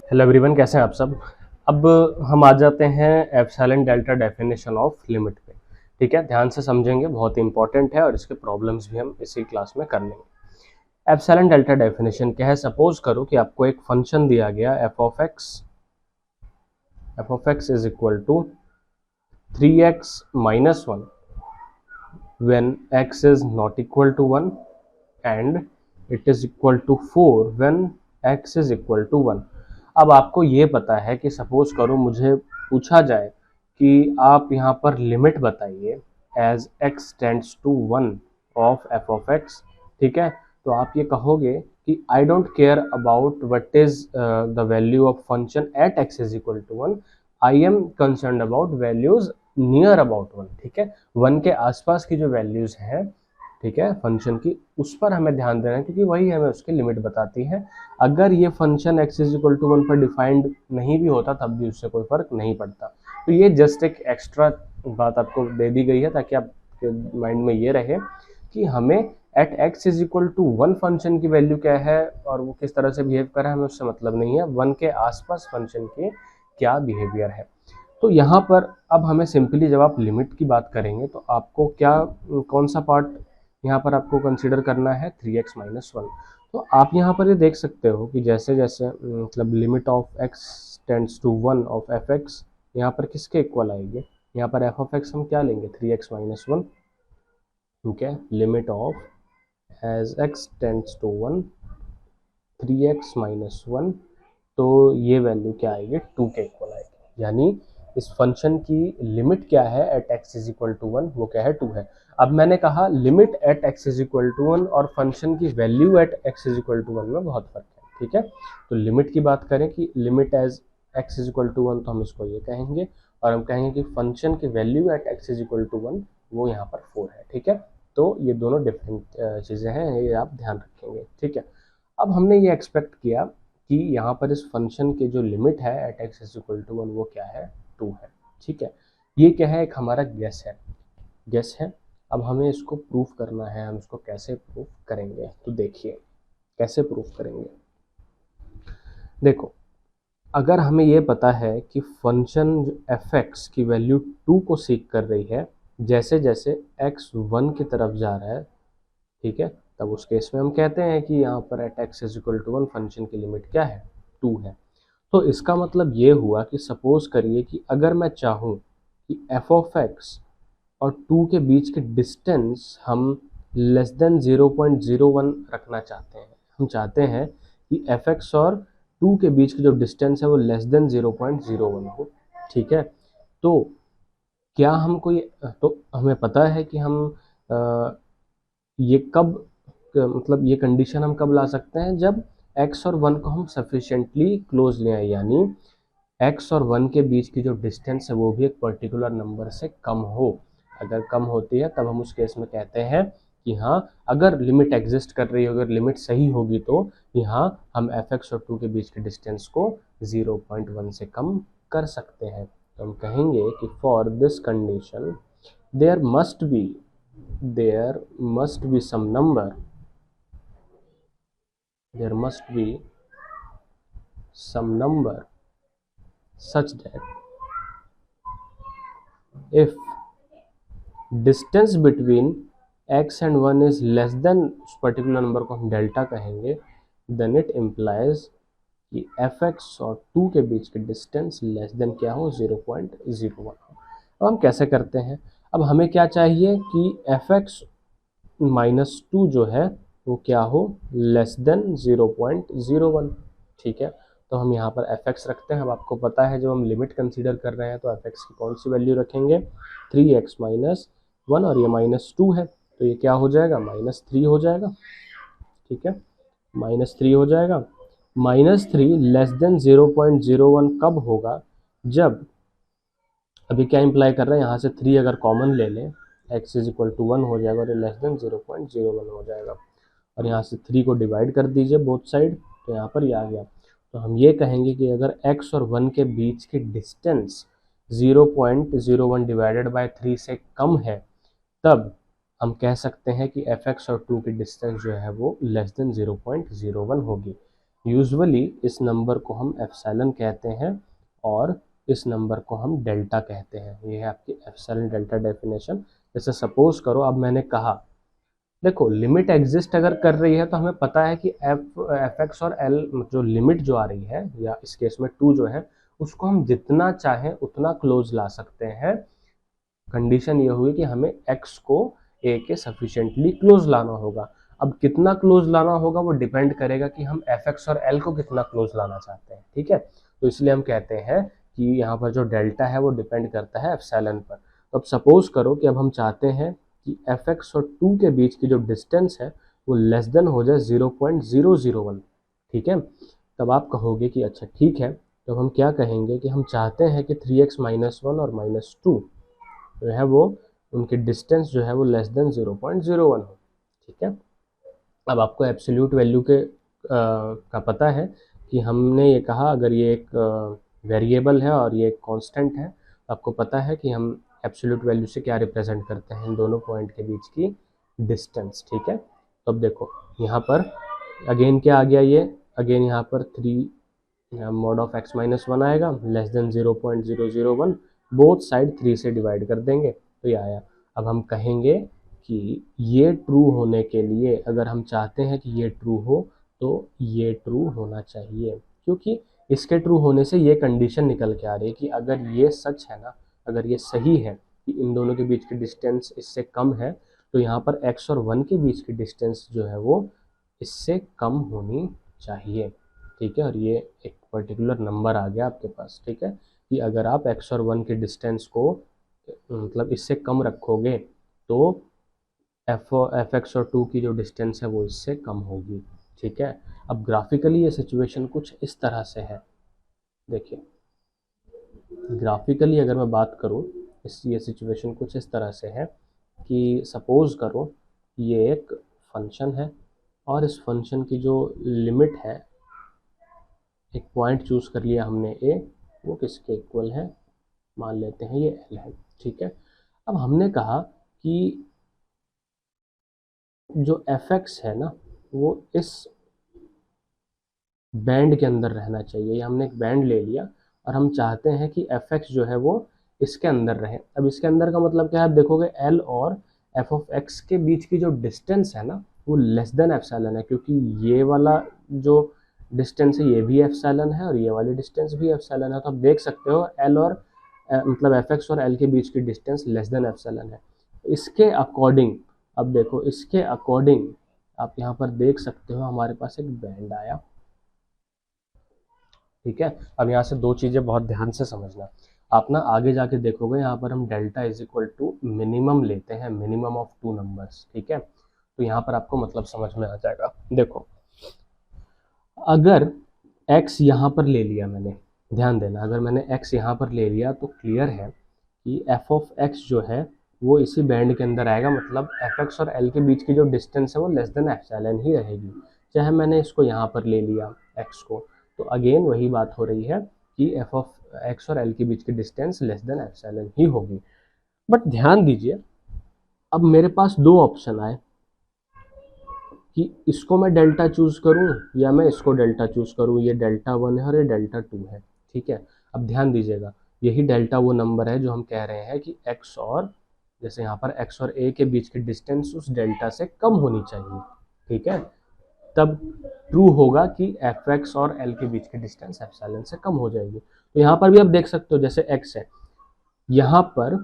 Hello everyone, कैसे हैं आप सब। अब हम आ जाते हैं epsilon delta definition of limit पे। ठीक है, ध्यान से समझेंगे, बहुत ही इंपॉर्टेंट है और इसके प्रॉब्लम्स भी हम इसी क्लास में कर लेंगे। एप्सिलॉन डेल्टा डेफिनेशन क्या है। सपोज करो कि आपको एक फंक्शन दिया गया f of x is equal to 3x minus 1 when x is not equal to 1 and it is equal to 4 when x is equal to 1। अब आपको ये पता है कि सपोज करो मुझे पूछा जाए कि आप यहाँ पर लिमिट बताइए as x tends to 1 of f of x. ठीक है, तो आप ये कहोगे कि I don't care about what is the value of function at x is equal to 1, I am concern about values near about 1। ठीक है, 1 के आसपास की जो वैल्यूज हैं, ठीक है, फंक्शन की, उस पर हमें ध्यान देना है क्योंकि वही हमें उसकी लिमिट बताती है। अगर ये function x is equal to 1 पर डिफाइंड नहीं भी होता तब भी उससे कोई फर्क नहीं पड़ता। तो ये जस्ट एक एक्स्ट्रा बात आपको दे दी गई है ताकि आपके माइंड में ये रहे कि हमें at x is equal to 1 function की वैल्यू क्या है और वो किस तरह से बिहेव कर रहा है, हमें उससे मतलब नहीं है, 1 के आसपास फंक्शन के क्या बिहेवियर है। तो यहाँ पर अब हमें सिंपली जब आप लिमिट की बात करेंगे तो आपको क्या, कौन सा पार्ट यहाँ पर आपको कंसीडर करना है, 3x माइनस 1। तो आप यहाँ पर ये देख सकते हो कि जैसे जैसे मतलब limit of x tends to 1 of f x यहाँ पर किसके इक्वल आएगी, यहाँ पर एफ ऑफ एक्स हम क्या लेंगे, 3x माइनस 1। ठीक है, limit of as x tends to 1 3x minus 1, तो ये वैल्यू क्या आएगी, 2 के इक्वल आएगी। यानी इस फंक्शन की लिमिट क्या है at x is equal to 1, वो क्या है, 2 है। अब मैंने कहा limit at x is equal to 1 और फंक्शन की value at x is equal to 1 में बहुत फर्क है। ठीक है, तो लिमिट की बात करें कि limit as x is equal to 1, तो हम इसको ये कहेंगे, और हम कहेंगे कि फंक्शन की value at x is equal to 1 वो यहाँ पर 4 है। ठीक है, तो ये दोनों डिफरेंट चीज़ें हैं, ये आप ध्यान रखेंगे। ठीक है, अब हमने ये एक्सपेक्ट किया कि यहाँ पर इस फंक्शन के जो लिमिट है at x is equal to 1 वो क्या है, 2 है। ठीक है, ये क्या है, एक हमारा गेस है। अब हमें इसको प्रूफ करना है, हम इसको कैसे प्रूफ करेंगे, तो देखिए कैसे प्रूफ करेंगे। देखो, अगर हमें ये पता है कि फंक्शन एफ एक्स की वैल्यू 2 को सीक कर रही है जैसे जैसे x 1 की तरफ जा रहा है, ठीक है, तब उस केस में हम कहते हैं कि यहाँ पर at x is equal to 1 function की लिमिट क्या है, 2 है। तो इसका मतलब ये हुआ कि सपोज करिए कि अगर मैं चाहूँ कि एफ ऑफ एक्स और 2 के बीच के डिस्टेंस हम लेस देन 0.01 रखना चाहते हैं, हम चाहते हैं कि एफ एक्स और 2 के बीच की जो डिस्टेंस है वो लेस देन 0.01 हो। ठीक है, तो क्या हमको ये, तो हमें पता है कि हम ये कब, मतलब ये कंडीशन हम कब ला सकते हैं, जब x और 1 को हम सफिशिएंटली क्लोज ले आए, यानी x और 1 के बीच की जो डिस्टेंस है वो भी एक पर्टिकुलर नंबर से कम हो। अगर कम होती है तब हम उस केस में कहते हैं कि हाँ, अगर लिमिट एग्जिस्ट कर रही है, अगर लिमिट सही होगी तो यहाँ हम एफ एक्स और 2 के बीच के डिस्टेंस को 0.1 से कम कर सकते हैं। तो हम कहेंगे कि for this condition there must be some number, there must be some number such that if distance between x and 1 is less than, उस पर्टिकुलर नंबर को हम डेल्टा कहेंगे, then it implies कि एफ एक्स और 2 के बीच के distance less than क्या हो, 0.01 हो। अब हम कैसे करते हैं, अब हमें क्या चाहिए कि एफ एक्स माइनस 2 जो है वो क्या हो, लेस देन 0.01। ठीक है, तो हम यहाँ पर एफ एक्स रखते हैं। अब आपको पता है जब हम लिमिट कंसीडर कर रहे हैं तो एफ एक्स की कौन सी वैल्यू रखेंगे, 3x माइनस 1, और ये माइनस 2 है तो ये क्या हो जाएगा, -3 हो जाएगा। ठीक है, -3 हो जाएगा। -3 लेस देन 0.01 कब होगा, जब, अभी क्या इंप्लाई कर रहे हैं, यहाँ से 3 अगर कॉमन ले लें, x इज इक्वल टू 1 हो जाएगा और ये लेस देन 0.01 हो जाएगा, और यहाँ से 3 को डिवाइड कर दीजिए बोथ साइड, तो यहाँ पर ये आ गया। तो हम ये कहेंगे कि अगर x और 1 के बीच की डिस्टेंस 0.01 डिवाइडेड बाय 3 से कम है, तब हम कह सकते हैं कि एफ एक्स और 2 की डिस्टेंस जो है वो लेस देन 0.01 होगी। यूजुअली इस नंबर को हम एप्सिलॉन कहते हैं और इस नंबर को हम डेल्टा कहते हैं। ये है आपकी एप्सिलॉन डेल्टा डेफिनेशन। जैसे सपोज करो, अब मैंने कहा देखो लिमिट एग्जिस्ट अगर कर रही है तो हमें पता है कि एफ एक्स और एल जो लिमिट जो आ रही है, या इस केस में 2 जो है, उसको हम जितना चाहें उतना क्लोज ला सकते हैं। कंडीशन ये हुई कि हमें x को a के सफिशिएंटली क्लोज लाना होगा। अब कितना क्लोज लाना होगा वो डिपेंड करेगा कि हम fx और l को कितना क्लोज लाना चाहते हैं। ठीक है, तो इसलिए हम कहते हैं कि यहाँ पर जो डेल्टा है वो डिपेंड करता है एप्सिलॉन पर। तो अब सपोज करो कि अब हम चाहते हैं कि fx और 2 के बीच की जो डिस्टेंस है वो लेस देन हो जाए 0.001। ठीक है, तब आप कहोगे कि अच्छा ठीक है, तो हम क्या कहेंगे कि हम चाहते हैं कि 3x - 1 और -2 जो है वो उनकी डिस्टेंस जो है वो लेस देन 0.01 हो। ठीक है, अब आपको एब्सोल्यूट वैल्यू के का पता है कि हमने ये कहा अगर ये एक वेरिएबल है और ये एक कांस्टेंट है, तो आपको पता है कि हम एब्सोल्यूट वैल्यू से क्या रिप्रेजेंट करते हैं, इन दोनों पॉइंट के बीच की डिस्टेंस। ठीक है, तो अब देखो यहाँ पर अगेन क्या आ गया, ये अगेन यहाँ पर 3 mod of x - 1 आएगा, लेस देन 0.001, बोथ साइड 3 से डिवाइड कर देंगे तो ये आया। अब हम कहेंगे कि ये ट्रू होने के लिए, अगर हम चाहते हैं कि ये ट्रू हो तो ये ट्रू होना चाहिए, क्योंकि इसके ट्रू होने से ये कंडीशन निकल के आ रही है कि अगर ये सच है ना, अगर ये सही है कि इन दोनों के बीच की डिस्टेंस इससे कम है, तो यहाँ पर x और 1 के बीच की डिस्टेंस जो है वो इससे कम होनी चाहिए। ठीक है, और ये एक पर्टिकुलर नंबर आ गया आपके पास। ठीक है, कि अगर आप x और 1 के डिस्टेंस को मतलब इससे कम रखोगे तो एफ एक्स और 2 की जो डिस्टेंस है वो इससे कम होगी। ठीक है, अब ग्राफिकली ये सिचुएशन कुछ इस तरह से है। देखिए ग्राफिकली अगर मैं बात करूँ, ये सिचुएशन कुछ इस तरह से है कि सपोज करो ये एक फंक्शन है और इस फंक्शन की जो लिमिट है, एक पॉइंट चूज कर लिया हमने a, वो किसके इक्वल है, मान लेते हैं ये l है। ठीक है, अब हमने कहा कि जो fx है ना वो इस बैंड के अंदर रहना चाहिए। ये हमने एक बैंड ले लिया और हम चाहते हैं कि fx जो है वो इसके अंदर रहे। अब इसके अंदर का मतलब क्या है, आप देखोगे l और f ऑफ x के बीच की जो डिस्टेंस है ना वो लेस देन एप्सिलॉन है, क्योंकि ये वाला जो डिस्टेंस है ये भी एप्सिलॉन है और ये वाली डिस्टेंस भी एप्सिलॉन है। तो आप देख सकते हो l और मतलब fx और l के बीच की डिस्टेंस लेस देन एप्सिलॉन है। इसके अकॉर्डिंग, अब देखो इसके अकॉर्डिंग आप यहाँ पर देख सकते हो हमारे पास एक बैंड आया। ठीक है, अब यहाँ से दो चीज़ें बहुत ध्यान से समझना। आप ना आगे जाके देखोगे यहाँ पर हम delta is equal to minimum लेते हैं, मिनिमम ऑफ 2 नंबर्स। ठीक है, तो यहाँ पर आपको मतलब समझ में आ जाएगा। देखो अगर x यहाँ पर ले लिया मैंने, ध्यान देना, अगर मैंने x यहाँ पर ले लिया तो क्लियर है कि f ऑफ x जो है वो इसी बैंड के अंदर आएगा, मतलब fx और l के बीच की जो डिस्टेंस है वो लेस देन एप्सिलॉन ही रहेगी। चाहे मैंने इसको यहाँ पर ले लिया x को, तो अगेन वही बात हो रही है कि f ऑफ x और l के बीच की डिस्टेंस लेस देन एप्सिलॉन ही होगी। बट ध्यान दीजिए, अब मेरे पास दो ऑप्शन आए कि इसको मैं डेल्टा चूज करूं या मैं इसको डेल्टा चूज करूं। ये डेल्टा 1 है और ये डेल्टा 2 है। ठीक है, अब ध्यान दीजिएगा, यही डेल्टा वो नंबर है जो हम कह रहे हैं कि x और, जैसे यहाँ पर x और a के बीच की डिस्टेंस उस डेल्टा से कम होनी चाहिए। ठीक है, तब ट्रू होगा कि fx और l के बीच की डिस्टेंस एप्सिलॉन से कम हो जाएगी। तो यहाँ पर भी आप देख सकते हो, जैसे x है यहाँ पर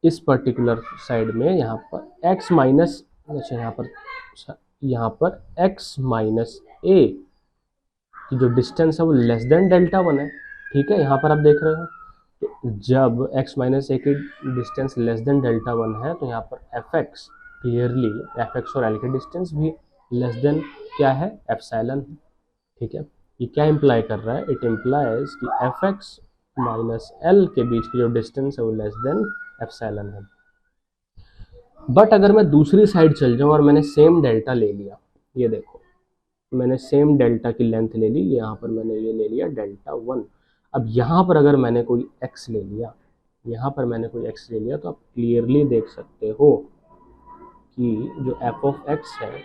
इस पर्टिकुलर साइड में, यहाँ पर x माइनस, अच्छा यहाँ पर x माइनस a की जो डिस्टेंस है वो लेस देन डेल्टा 1 है। ठीक है, यहाँ पर आप देख रहे हो, तो जब x माइनस a की डिस्टेंस लेस देन डेल्टा 1 है तो यहाँ पर fx क्लियरली fx और l की डिस्टेंस भी लेस देन क्या है, एप्सिलॉन। ठीक है, ये क्या इम्प्लाई कर रहा है, इट इम्प्लाइज कि fx माइनस l के बीच की जो डिस्टेंस है वो लेस देन एप्सिलॉन है। बट अगर मैं दूसरी साइड चल जाऊँ और मैंने सेम डेल्टा ले लिया, ये देखो मैंने सेम डेल्टा की लेंथ ले ली, यहाँ पर मैंने ये ले लिया डेल्टा 1। अब यहाँ पर अगर मैंने कोई x ले लिया, यहाँ पर मैंने कोई x ले लिया, तो आप क्लियरली देख सकते हो कि जो f ऑफ x है,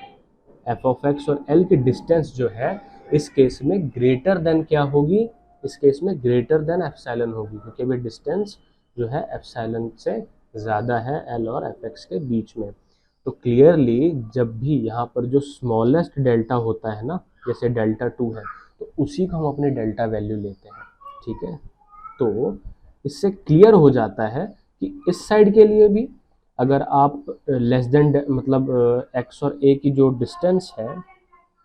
f ऑफ x और l की डिस्टेंस जो है इस केस में ग्रेटर देन क्या होगी, इस केस में ग्रेटर देन एप्सिलॉन होगी, क्योंकि अभी डिस्टेंस जो है एप्सिलॉन से ज़्यादा है एल और एफ एक्स के बीच में। तो क्लियरली जब भी यहाँ पर जो स्मॉलेस्ट डेल्टा होता है ना, जैसे डेल्टा 2 है, तो उसी को हम अपने डेल्टा वैल्यू लेते हैं, ठीक है। तो इससे क्लियर हो जाता है कि इस साइड के लिए भी अगर आप लेस देन मतलब एक्स और ए की जो डिस्टेंस है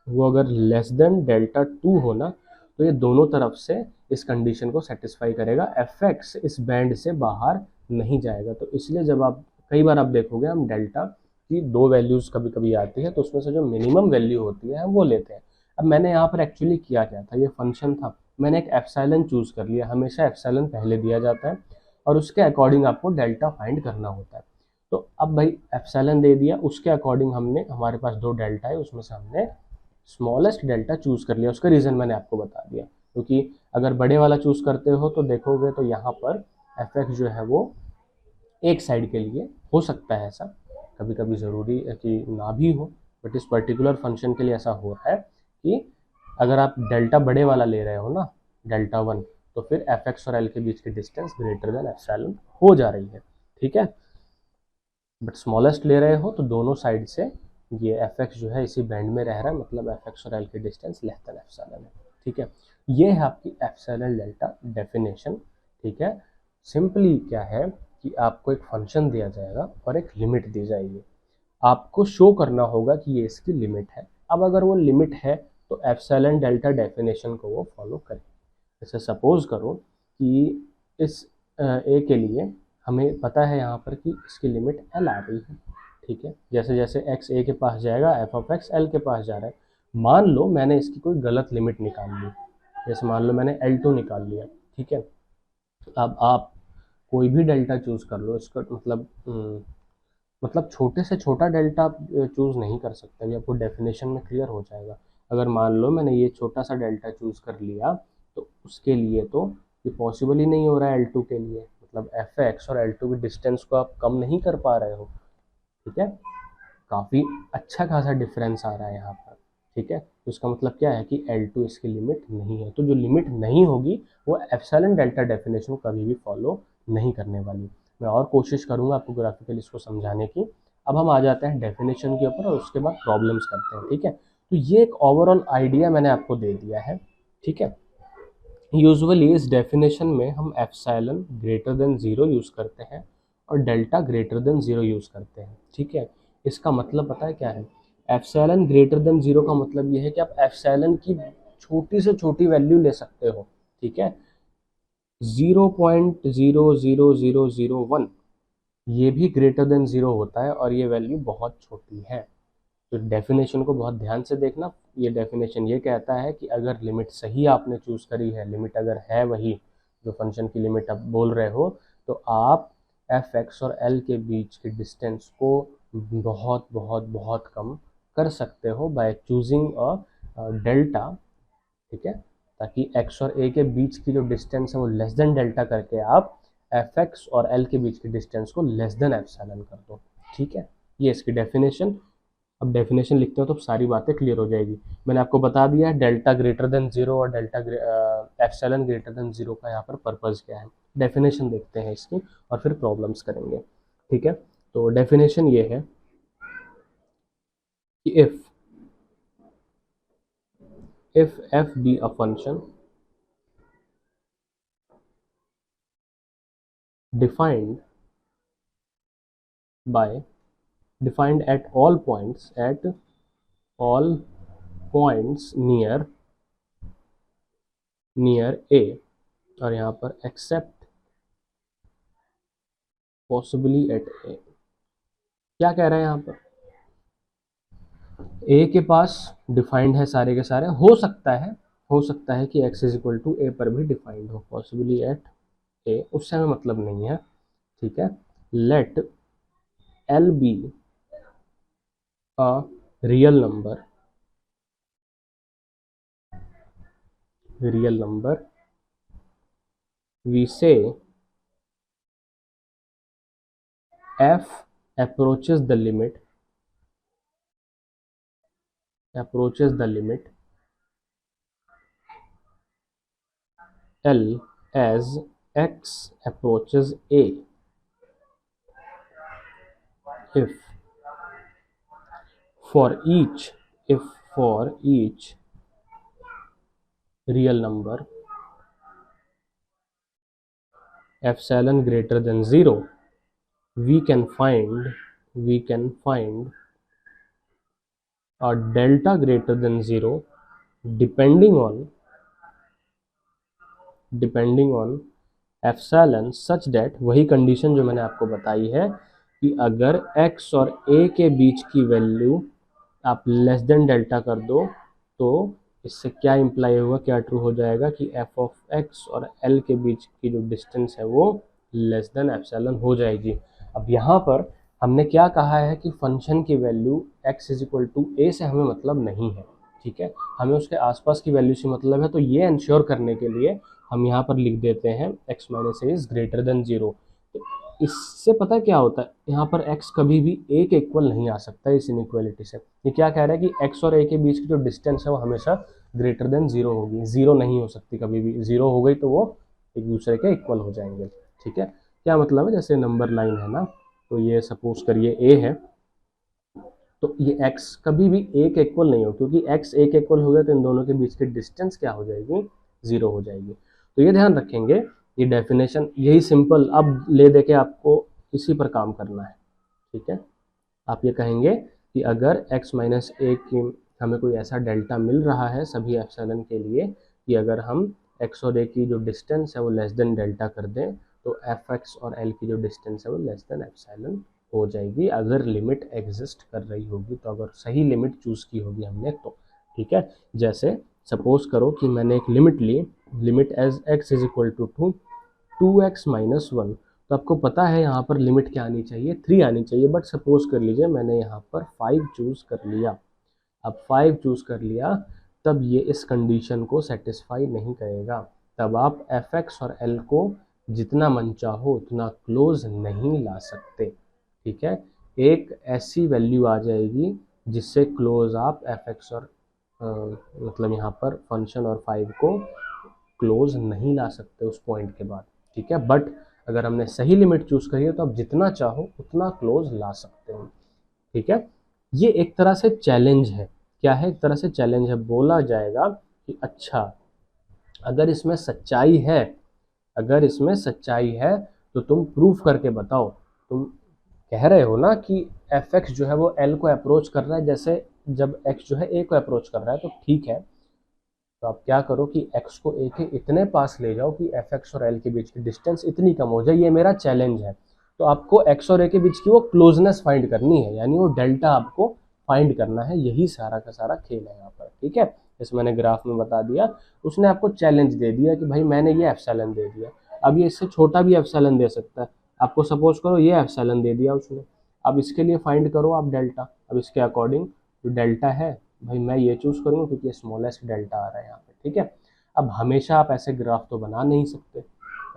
वो अगर लेस देन डेल्टा 2 हो ना, तो ये दोनों तरफ से इस कंडीशन को सेटिस्फाई करेगा, एफ एक्स इस बैंड से बाहर नहीं जाएगा। तो इसलिए जब आप कई बार आप देखोगे हम डेल्टा की दो वैल्यूज़ कभी कभी आती है, तो उसमें से जो मिनिमम वैल्यू होती है हम वो लेते हैं। अब मैंने यहाँ पर एक्चुअली किया क्या था, ये फंक्शन था, मैंने एक एप्सिलॉन चूज़ कर लिया, हमेशा एप्सिलॉन पहले दिया जाता है और उसके अकॉर्डिंग आपको डेल्टा फाइंड करना होता है। तो अब भाई एप्सिलॉन दे दिया, उसके अकॉर्डिंग हमने, हमारे पास दो डेल्टा है, उसमें से हमने स्मॉलेस्ट डेल्टा चूज़ कर लिया। उसका रीज़न मैंने आपको बता दिया, क्योंकि अगर बड़े वाला चूज़ करते हो तो देखोगे तो यहाँ पर एफ एक्स जो है वो एक साइड के लिए हो सकता है, ऐसा कभी कभी ज़रूरी है कि ना भी हो, बट इस पर्टिकुलर फंक्शन के लिए ऐसा हो रहा है कि अगर आप डेल्टा बड़े वाला ले रहे हो ना, डेल्टा 1, तो फिर एफ एक्स और एल के बीच की डिस्टेंस ग्रेटर देन एप्सिलॉन हो जा रही है, ठीक है। बट स्मॉलेस्ट ले रहे हो तो दोनों साइड से ये एफ एक्स जो है इसी बैंड में रह रहा है, मतलब एफ एक्स और एल की डिस्टेंस लेस देन एप्सिलॉन है, ठीक है। ये है आपकी एप्सिलॉन डेल्टा डेफिनेशन, ठीक है। सिंपली क्या है कि आपको एक फंक्शन दिया जाएगा और एक लिमिट दी जाएगी, आपको शो करना होगा कि ये इसकी लिमिट है। अब अगर वो लिमिट है तो एप्सिलॉन डेल्टा डेफिनेशन को वो फॉलो करे। जैसे सपोज करो कि इस ए के लिए हमें पता है यहाँ पर कि इसकी लिमिट एल आ रही है, ठीक है। जैसे जैसे एक्स ए के पास जाएगा एफ ऑफ एक्स एल के पास जा रहा है। मान लो मैंने इसकी कोई गलत लिमिट निकाल ली, जैसे मान लो मैंने एल टू निकाल लिया, ठीक है। अब आप कोई भी डेल्टा चूज़ कर लो, इसका मतलब छोटे से छोटा डेल्टा आप चूज़ नहीं कर सकते, ये आपको डेफिनेशन में क्लियर हो जाएगा। अगर मान लो मैंने ये छोटा सा डेल्टा चूज़ कर लिया, तो उसके लिए तो ये पॉसिबल ही नहीं हो रहा है एल टू के लिए, मतलब एफ एक्स और एल टू की डिस्टेंस को आप कम नहीं कर पा रहे हो, ठीक है। काफ़ी अच्छा खासा डिफरेंस आ रहा है यहाँ पर, ठीक है। तो इसका मतलब क्या है कि L2 इसकी लिमिट नहीं है, तो जो लिमिट नहीं होगी वो एप्सिलॉन डेल्टा डेफिनेशन को कभी भी फॉलो नहीं करने वाली। मैं और कोशिश करूँगा आपको ग्राफिकली इसको समझाने की। अब हम आ जाते हैं डेफिनेशन के ऊपर और उसके बाद प्रॉब्लम्स करते हैं, ठीक है। तो ये एक ओवरऑल आइडिया मैंने आपको दे दिया है, ठीक है। यूजुअली इस डेफिनेशन में हम एप्सिलॉन ग्रेटर देन 0 यूज़ करते हैं और डेल्टा ग्रेटर देन 0 यूज़ करते हैं, ठीक है। इसका मतलब पता है क्या है, एप्सिलॉन ग्रेटर देन 0 का मतलब ये है कि आप एप्सिलॉन की छोटी से छोटी वैल्यू ले सकते हो, ठीक है। 0.00001 ये भी ग्रेटर देन 0 होता है और ये वैल्यू बहुत छोटी है। तो डेफिनेशन को बहुत ध्यान से देखना, ये डेफिनेशन ये कहता है कि अगर लिमिट सही आपने चूज़ करी है, लिमिट अगर है वही जो फंक्शन की लिमिट आप बोल रहे हो, तो आप एफ एक्स और एल के बीच की डिस्टेंस को बहुत बहुत बहुत कम कर सकते हो बाय चूजिंग अ डेल्टा, ठीक है। ताकि एक्स और ए के बीच की जो डिस्टेंस है वो लेस देन डेल्टा करके आप एफ एक्स और एल के बीच की डिस्टेंस को लेस देन एप्सिलॉन कर दो, ठीक है। ये इसकी डेफिनेशन। अब डेफिनेशन लिखते हो तो सारी बातें क्लियर हो जाएगी। मैंने आपको बता दिया है डेल्टा ग्रेटर देन 0 और डेल्टा एप्सिलॉन ग्रेटर देन 0 का यहाँ पर पर्पज़ क्या है। डेफिनेशन देखते हैं इसकी और फिर प्रॉब्लम्स करेंगे, ठीक है। तो डेफिनेशन ये है कि if f be a function defined by defined at all points near a, और यहाँ पर एक्सेप्ट पॉसिबली एट ए। क्या कह रहे हैं यहाँ पर, ए के पास डिफाइंड है सारे के सारे, हो सकता है कि x इज इक्वल टू ए पर भी डिफाइंड हो, पॉसिबली एट ए, उससे हमें मतलब नहीं है, ठीक है। Let L be a real number we say f approaches the limit, L as x approaches a if for each real number epsilon greater than 0, we can find a delta greater than 0 depending on epsilon such that, वही condition जो मैंने आपको बताई है कि अगर x और a के बीच की वैल्यू आप लेस देन डेल्टा कर दो तो इससे क्या इंप्लाई होगा, क्या ट्रू हो जाएगा कि f ऑफ x और l के बीच की जो डिस्टेंस है वो लेस देन एप्सिलॉन हो जाएगी। अब यहाँ पर हमने क्या कहा है कि फंक्शन की value x is equal to a से हमें मतलब नहीं है, ठीक है, हमें उसके आसपास की वैल्यू से मतलब है। तो ये इंश्योर करने के लिए हम यहाँ पर लिख देते हैं x minus a is greater than 0। तो इससे पता है क्या होता है, यहाँ पर x कभी भी a के इक्वल नहीं आ सकता इस इनइक्वालिटी से। ये क्या कह रहा है कि x और a के बीच की जो डिस्टेंस है वो हमेशा ग्रेटर देन 0 होगी, 0 नहीं हो सकती कभी भी। 0 हो गई तो वो एक दूसरे के इक्वल हो जाएंगे, ठीक है। क्या मतलब है, जैसे नंबर लाइन है ना, तो ये सपोज करिए a है, तो ये x कभी भी a के इक्वल नहीं हो, क्योंकि x a के इक्वल हो गया तो इन दोनों के बीच की डिस्टेंस क्या हो जाएगी, 0 हो जाएगी। तो ये ध्यान रखेंगे, ये डेफिनेशन यही सिंपल अब ले दे के आपको इसी पर काम करना है, ठीक है। आप ये कहेंगे कि अगर x माइनस ए की हमें कोई ऐसा डेल्टा मिल रहा है सभी एप्सिलॉन के लिए कि अगर हम x और a की जो डिस्टेंस है वो लेस देन डेल्टा कर दें तो fx और l की जो डिस्टेंस है वो लेस देन एप्सिलॉन हो जाएगी, अगर लिमिट एग्जिस्ट कर रही होगी तो, अगर सही लिमिट चूज़ की होगी हमने तो, ठीक है। जैसे सपोज करो कि मैंने एक लिमिट ली, limit as x is equal to 2x minus 1, तो आपको पता है यहाँ पर लिमिट क्या आनी चाहिए, 3 आनी चाहिए। बट सपोज कर लीजिए मैंने यहाँ पर 5 चूज़ कर लिया। अब 5 चूज़ कर लिया तब ये इस कंडीशन को सेटिस्फाई नहीं करेगा, तब आप fx और l को जितना मन चाहो उतना क्लोज नहीं ला सकते, ठीक है। एक ऐसी वैल्यू आ जाएगी जिससे क्लोज आप fx और मतलब यहाँ पर फंक्शन और 5 को क्लोज नहीं ला सकते उस पॉइंट के बाद, ठीक है। बट अगर हमने सही लिमिट चूज करी है तो आप जितना चाहो उतना क्लोज ला सकते हो, ठीक है। ये एक तरह से चैलेंज है, क्या है, एक तरह से चैलेंज है। बोला जाएगा कि अच्छा अगर इसमें सच्चाई है, अगर इसमें सच्चाई है तो तुम प्रूफ करके बताओ। तुम कह रहे हो ना कि fx जो है वो l को अप्रोच कर रहा है, जैसे जब x जो है a को अप्रोच कर रहा है, तो ठीक है, तो आप क्या करो कि x को a के इतने पास ले जाओ कि fx और l के बीच की डिस्टेंस इतनी कम हो जाए। ये मेरा चैलेंज है। तो आपको x और a के बीच की वो क्लोजनेस फाइंड करनी है, यानी वो डेल्टा आपको फाइंड करना है। यही सारा का सारा खेल है यहाँ पर, ठीक है। जैसे मैंने ग्राफ में बता दिया, उसने आपको चैलेंज दे दिया कि भाई मैंने ये एप्सिलॉन दे दिया, अब ये इससे छोटा भी एप्सिलॉन दे सकता है। आपको सपोज करो ये एप्सिलॉन दे दिया उसने, अब इसके लिए फाइंड करो आप डेल्टा। अब इसके अकॉर्डिंग जो डेल्टा है भाई मैं ये चूज करूँगा क्योंकि स्मॉलेस्ट डेल्टा आ रहा है यहाँ पे, ठीक है। अब हमेशा आप ऐसे ग्राफ तो बना नहीं सकते,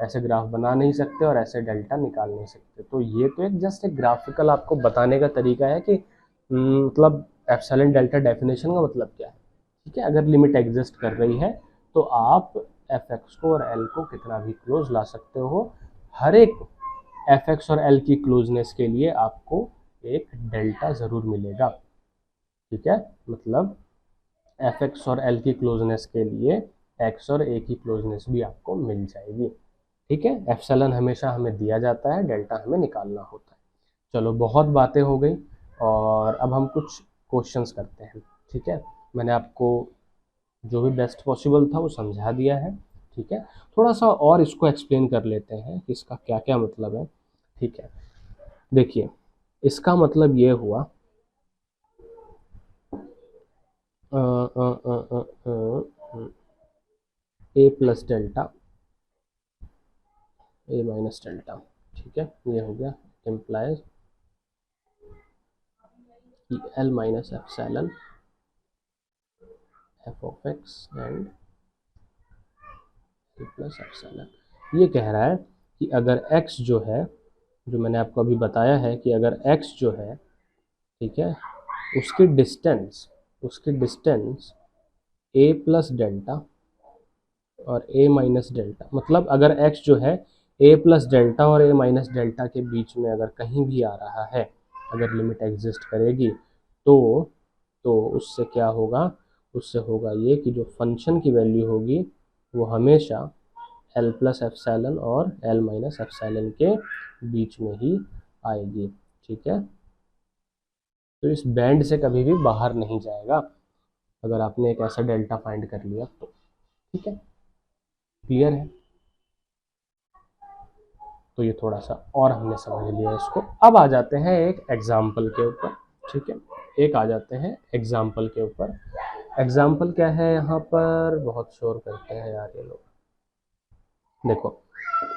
ऐसे ग्राफ बना नहीं सकते और ऐसे डेल्टा निकाल नहीं सकते। तो ये तो एक जस्ट एक ग्राफिकल आपको बताने का तरीका है कि मतलब एप्सिलॉन डेल्टा डेफिनेशन का मतलब क्या है, ठीक है। अगर लिमिट एग्जिस्ट कर रही है तो आप fx को और l को कितना भी क्लोज ला सकते हो। हर एक fx और l की क्लोजनेस के लिए आपको एक डेल्टा ज़रूर मिलेगा, ठीक है। मतलब fx और l की क्लोजनेस के लिए x और a की क्लोजनेस भी आपको मिल जाएगी, ठीक है। एप्सिलॉन हमेशा हमें दिया जाता है, डेल्टा हमें निकालना होता है। चलो बहुत बातें हो गई और अब हम कुछ क्वेश्चंस करते हैं, ठीक है। मैंने आपको जो भी बेस्ट पॉसिबल था वो समझा दिया है, ठीक है। थोड़ा सा और इसको एक्सप्लेन कर लेते हैं कि इसका क्या क्या मतलब है, ठीक है। देखिए इसका मतलब ये हुआ ए plus delta A minus delta, ठीक है, ये हो गया। इम्प्लाइज कि L minus epsilon F of x and A plus epsilon. ये कह रहा है कि अगर x जो है, जो मैंने आपको अभी बताया है कि अगर x जो है, ठीक है, उसकी डिस्टेंस a प्लस डेल्टा और a माइनस डेल्टा, मतलब अगर x जो है a प्लस डेल्टा और a माइनस डेल्टा के बीच में अगर कहीं भी आ रहा है, अगर लिमिट एग्जिस्ट करेगी तो उससे क्या होगा, उससे होगा ये कि जो फंक्शन की वैल्यू होगी वो हमेशा l प्लस एप्सिलॉन और l माइनस एप्सिलॉन के बीच में ही आएगी। ठीक है, तो इस बैंड से कभी भी बाहर नहीं जाएगा अगर आपने एक ऐसा डेल्टा फाइंड कर लिया तो। ठीक है, क्लियर है? तो ये थोड़ा सा और हमने समझ लिया इसको। अब आ जाते हैं एक एग्जाम्पल के ऊपर। ठीक है, एक आ जाते हैं एग्जाम्पल के ऊपर। एग्जाम्पल क्या है यहाँ पर, बहुत शोर करते हैं यार ये लोग। देखो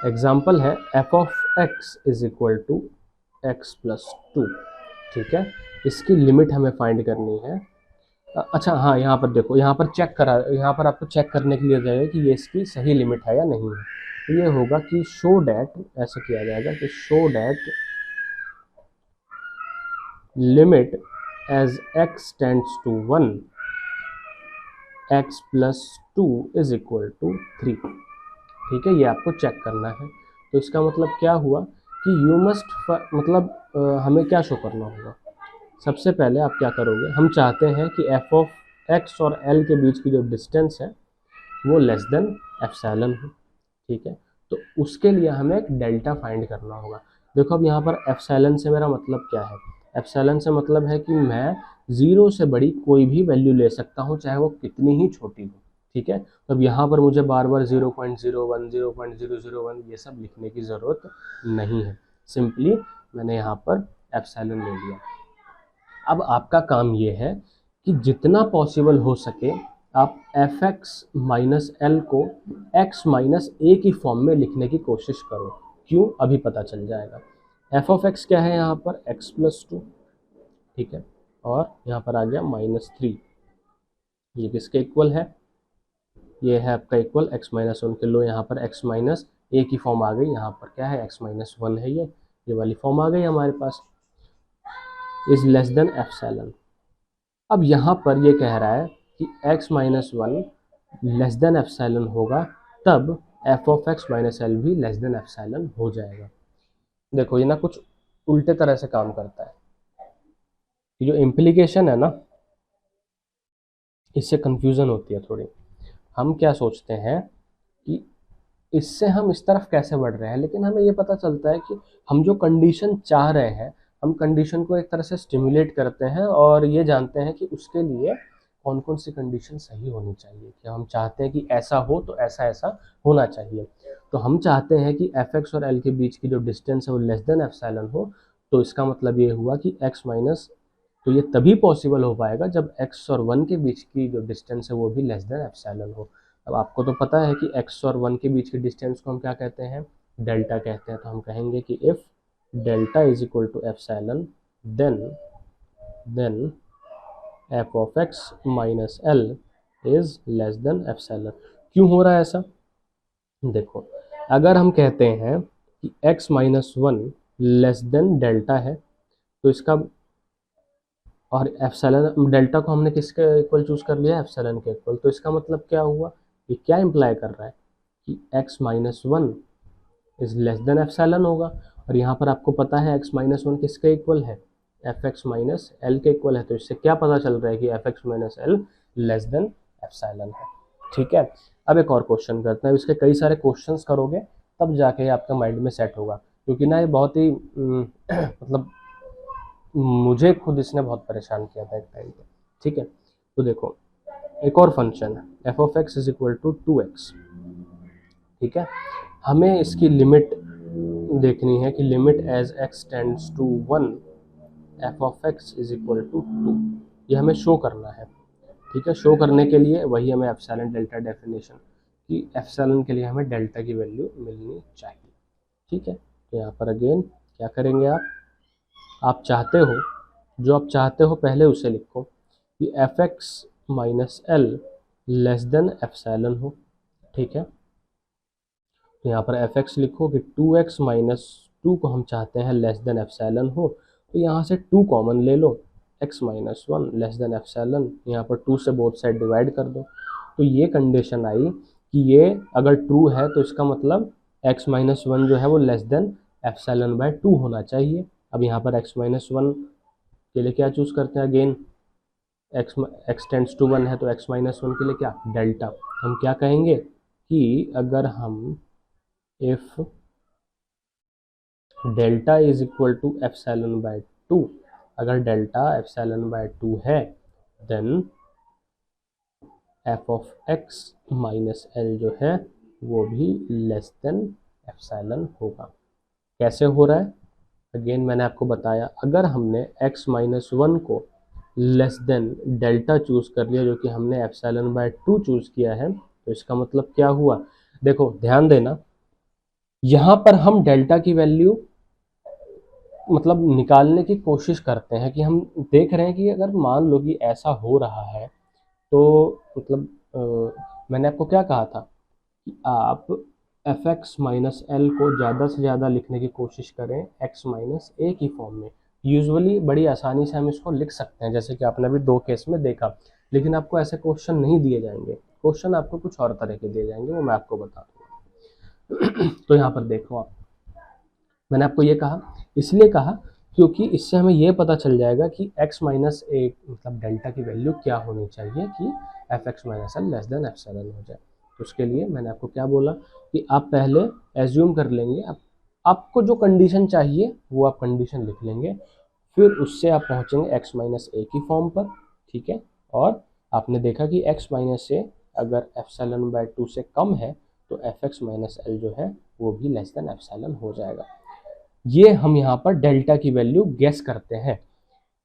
एग्जाम्पल है f of x is equal to x plus two. ठीक है, इसकी लिमिट हमें फाइंड करनी है। अच्छा हाँ, यहाँ पर देखो, यहाँ पर चेक करा, यहाँ पर आपको चेक करने के लिए जाएगा कि ये इसकी सही लिमिट है या नहीं है। तो ये होगा कि शो डैट, ऐसा किया जाएगा कि show that limit as x tends to 1 x plus two is equal to 3। ठीक है, ये आपको चेक करना है। तो इसका मतलब क्या हुआ कि यू मस्ट, मतलब हमें क्या शो करना होगा। सबसे पहले आप क्या करोगे, हम चाहते हैं कि f ऑफ x और l के बीच की जो डिस्टेंस है वो लेस देन एप्सिलॉन हो। ठीक है, तो उसके लिए हमें एक डेल्टा फाइंड करना होगा। देखो अब यहाँ पर एप्सिलॉन से मेरा मतलब क्या है, एप्सिलॉन से मतलब है कि मैं 0 से बड़ी कोई भी वैल्यू ले सकता हूँ, चाहे वो कितनी ही छोटी हो। ठीक है, तो अब यहाँ पर मुझे बार बार 0.01 0.001 ये सब लिखने की ज़रूरत नहीं है, सिंपली मैंने यहाँ पर एप्सिलॉन ले लिया। अब आपका काम ये है कि जितना पॉसिबल हो सके आप fx माइनस एल को x माइनस ए की फॉर्म में लिखने की कोशिश करो। क्यों, अभी पता चल जाएगा। f ऑफ x क्या है यहाँ पर, x प्लस टू। ठीक है, और यहाँ पर आ गया माइनस थ्री, ये किसके इक्वल है, ये है आपका इक्वल x माइनस वन के। लो यहाँ पर x माइनस ए की फॉर्म आ गई, यहाँ पर क्या है x माइनस वन है, ये वाली फॉर्म आ गई हमारे पास, इज लेस देन एप्सिलॉन। अब यहाँ पर ये कह रहा है कि x minus one less than epsilon होगा, तब f of x minus L भी लेस देन एप्सिलॉन हो जाएगा। देखो ये ना कुछ उल्टे तरह से काम करता है, ये जो इम्प्लीकेशन है ना, इससे कंफ्यूजन होती है थोड़ी। हम क्या सोचते हैं कि इससे हम इस तरफ कैसे बढ़ रहे हैं, लेकिन हमें ये पता चलता है कि हम जो कंडीशन चाह रहे हैं, हम कंडीशन को एक तरह से स्टिमुलेट करते हैं और ये जानते हैं कि उसके लिए कौन कौन सी कंडीशन सही होनी चाहिए, कि हम चाहते हैं कि ऐसा हो तो ऐसा ऐसा होना चाहिए। तो हम चाहते हैं कि एफ एक्स और एल के बीच की जो डिस्टेंस है वो लेस देन एप्सिलॉन हो। तो इसका मतलब ये हुआ कि एक्स माइनस, तो ये तभी पॉसिबल हो पाएगा जब एक्स और वन के बीच की जो डिस्टेंस है वो भी लेस देन एप्सिलॉन हो। अब आपको तो पता है कि x और 1 के बीच की डिस्टेंस को हम क्या कहते हैं, डेल्टा कहते हैं। तो हम कहेंगे कि if delta is equal to epsilon then f of x minus L is less than epsilon. क्यों हो रहा है ऐसा, देखो अगर हम कहते हैं कि x minus one less than delta है, तो इसका, और एप्सिलॉन डेल्टा को हमने किसके इक्वल चूज कर लिया, एप्सिलॉन के इक्वल, तो इसका मतलब क्या हुआ, ये क्या इम्प्लाई कर रहा है कि x minus one is less than epsilon होगा। और यहाँ पर आपको पता है x माइनस वन किसके इक्वल है, एफ एक्स माइनस एल के इक्वल है। तो इससे क्या पता चल रहा है कि F x minus L less than epsilon है। ठीक है, अब एक और क्वेश्चन करते हैं। इसके कई सारे क्वेश्चंस करोगे तब जाके आपका माइंड में सेट होगा, क्योंकि ना ये बहुत ही मतलब मुझे खुद इसने बहुत परेशान किया था एक टाइम पे। ठीक है, तो देखो एक और फंक्शन है f of x is equal to 2x। ठीक है, हमें इसकी लिमिट देखनी है कि limit as x tends to 1 f of x is equal to 2, ये हमें शो करना है। ठीक है, शो करने के लिए वही हमें एप्सिलॉन डेल्टा डेफिनेशन, कि एप्सिलॉन के लिए हमें डेल्टा की वैल्यू मिलनी चाहिए। ठीक है, तो यहाँ पर अगेन क्या करेंगे आप चाहते हो, जो आप चाहते हो पहले उसे लिखो कि F x minus L less than epsilon हो। ठीक है, तो यहाँ पर एफ एक्स लिखो कि 2x माइनस टू को हम चाहते हैं लेस देन एप्सिलॉन हो, तो यहाँ से 2 कॉमन ले लो, x minus one less than epsilon, यहाँ पर 2 से बोथ साइड डिवाइड कर दो। तो ये कंडीशन आई कि ये अगर ट्रू है तो इसका मतलब x माइनस वन जो है वो लेस देन एप्सिलॉन बाय 2 होना चाहिए। अब यहाँ पर x माइनस वन के लिए क्या चूज करते हैं, अगेन x टेंड्स टू 1 है तो x माइनस वन के लिए क्या, डेल्टा। हम क्या कहेंगे कि अगर हम if delta is equal to epsilon by 2, अगर डेल्टा एप्सिलॉन बाय 2 है then f of x minus L जो है वो भी लेस देन एप्सिलॉन होगा। कैसे हो रहा है, अगेन मैंने आपको बताया, अगर हमने x माइनस वन को लेस देन डेल्टा चूज कर लिया जो कि हमने एप्सिलॉन बाय 2 चूज किया है, तो इसका मतलब क्या हुआ, देखो ध्यान देना, यहाँ पर हम डेल्टा की वैल्यू मतलब निकालने की कोशिश करते हैं कि हम देख रहे हैं कि अगर मान लो कि ऐसा हो रहा है तो मतलब मैंने आपको क्या कहा था कि आप एफ एक्स माइनस एल को ज़्यादा से ज़्यादा लिखने की कोशिश करें एक्स माइनस ए की फॉर्म में। यूजुअली बड़ी आसानी से हम इसको लिख सकते हैं जैसे कि आपने अभी 2 केस में देखा, लेकिन आपको ऐसे क्वेश्चन नहीं दिए जाएंगे, क्वेश्चन आपको कुछ और तरह के दिए जाएंगे, वो मैं आपको बता दूंगा। तो यहाँ पर देखो आप, मैंने आपको ये कहा, इसलिए कहा क्योंकि इससे हमें ये पता चल जाएगा कि x माइनस ए मतलब डेल्टा की वैल्यू क्या होनी चाहिए कि F x minus L less than epsilon हो जाए। तो उसके लिए मैंने आपको क्या बोला कि आप पहले एज्यूम कर लेंगे, आपको जो कंडीशन चाहिए वो आप कंडीशन लिख लेंगे, फिर उससे आप पहुंचेंगे x माइनस ए की फॉर्म पर, ठीक है। और आपने देखा कि x माइनस ए अगर एप्सिलॉन बाय 2 से कम है तो एफ एक्स माइनस एल जो है वो भी लेस देन एप्सिलॉन हो जाएगा। ये हम यहाँ पर डेल्टा की वैल्यू गेस करते हैं,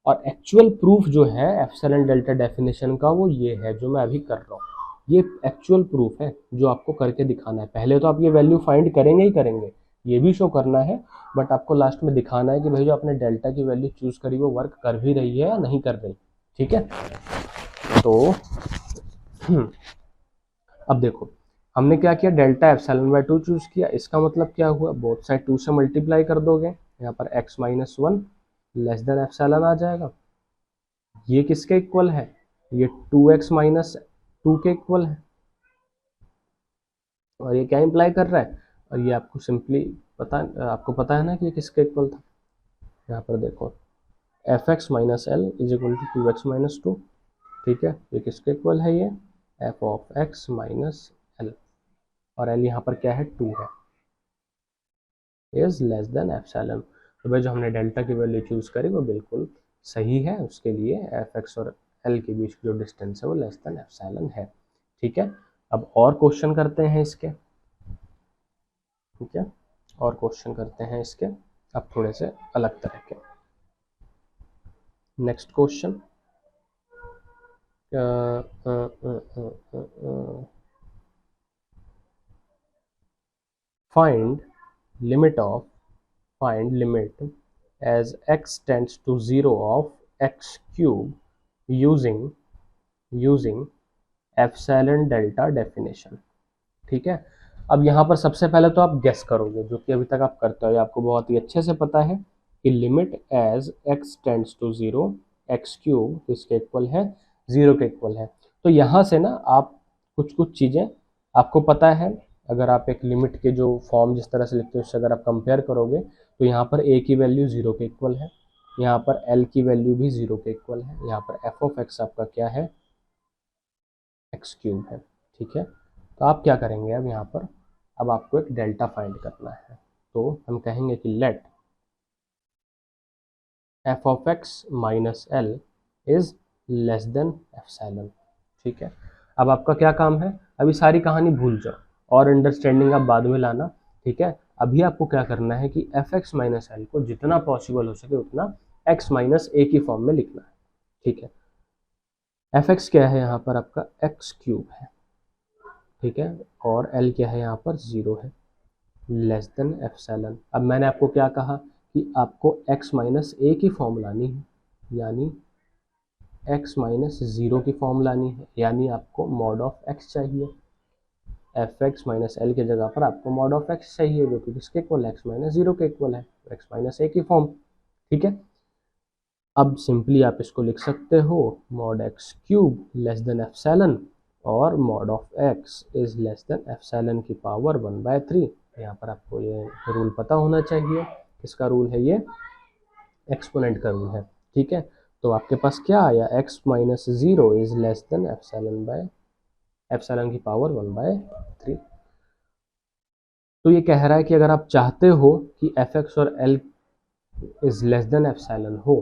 और एक्चुअल प्रूफ जो है एप्सिलॉन डेल्टा डेफिनेशन का वो ये है जो मैं अभी कर रहा हूँ, ये एक्चुअल प्रूफ है जो आपको करके दिखाना है। पहले तो आप ये वैल्यू फाइंड करेंगे ही करेंगे, ये भी शो करना है, बट आपको लास्ट में दिखाना है कि भाई जो आपने डेल्टा की वैल्यू चूज करी वो वर्क कर भी रही है या नहीं कर रही, ठीक है। तो अब देखो हमने क्या किया, डेल्टा एप्सिलॉन बाय 2 चूज किया, इसका मतलब क्या हुआ, बोथ साइड 2 से मल्टीप्लाई कर दोगे, यहाँ पर x minus one less than epsilon आ जाएगा। ये किसके इक्वल है, ये 2x माइनस 2 के इक्वल है, और ये क्या इंप्लाई कर रहा है, और ये आपको सिंपली आपको पता है ना कि ये किसके इक्वल था। यहाँ पर देखो f x minus L is equal to 2x minus 2, ठीक है, ये किसके इक्वल है, ये f of x minus L, और एल यहाँ पर क्या है 2 है, इज लेस देन एप्सिलॉन। तो भाई जो हमने डेल्टा की वैल्यू चूज करी वो बिल्कुल सही है, उसके लिए एफ एक्स और एल के बीच की जो डिस्टेंस है वो लेस देन एप्सिलॉन है, ठीक है। अब और क्वेश्चन करते हैं इसके, ठीक है, और क्वेश्चन करते हैं इसके अब थोड़े से अलग तरह के। Next question, find limit of find limit as x tends to 0 of x cube using epsilon delta definition, ठीक है। अब यहाँ पर सबसे पहले तो आप गेस करोगे जो कि अभी तक आप करते हो, आपको बहुत ही अच्छे से पता है कि limit as x tends to 0 x cube इसके इक्वल है 0 के इक्वल है। तो यहाँ से ना आप कुछ चीज़ें आपको पता है, अगर आप एक लिमिट के जो फॉर्म जिस तरह से लिखते हो उससे अगर आप कंपेयर करोगे तो यहाँ पर a की वैल्यू 0 के इक्वल है, यहाँ पर l की वैल्यू भी 0 के इक्वल है, यहाँ पर f ऑफ x आपका क्या है, x क्यूब है, ठीक है। तो आप क्या करेंगे अब यहाँ पर, अब आपको एक डेल्टा फाइंड करना है, तो हम कहेंगे कि let f of x minus L is less than epsilon, ठीक है। अब आपका क्या काम है, अभी सारी कहानी भूल जाओ और अंडरस्टैंडिंग आप बाद में लाना, ठीक है। अभी आपको क्या करना है कि एफ एक्स माइनस एल को जितना पॉसिबल हो सके उतना x माइनस ए की फॉर्म में लिखना है, ठीक है। एफ एक्स क्या है यहाँ पर आपका x क्यूब है, ठीक है, और l क्या है यहाँ पर 0 है, लेस देन एप्सिलॉन। अब मैंने आपको क्या कहा कि आपको x माइनस ए की फॉर्म लानी है, यानी x माइनस 0 की फॉर्म लानी है, यानी आपको मॉड ऑफ x चाहिए, एफ एक्स माइनस एल की जगह पर आपको मॉड ऑफ x चाहिए जो कि किसके इक्वल है, x माइनस 0 के इक्वल है, x माइनस ए की फॉर्म, ठीक है। अब सिंपली आप इसको लिख सकते हो mod x cube less than epsilon, और mod of x is less than epsilon की पावर 1/3। यहाँ पर आपको ये रूल पता होना चाहिए। किसका रूल है ये? एक्सपोनेंट का रूल है। ठीक है, तो आपके पास क्या आया? x minus 0 is less than epsilon की पावर 1/3। तो ये कह रहा है कि अगर आप चाहते हो कि एफ एक्स और L is less than epsilon हो,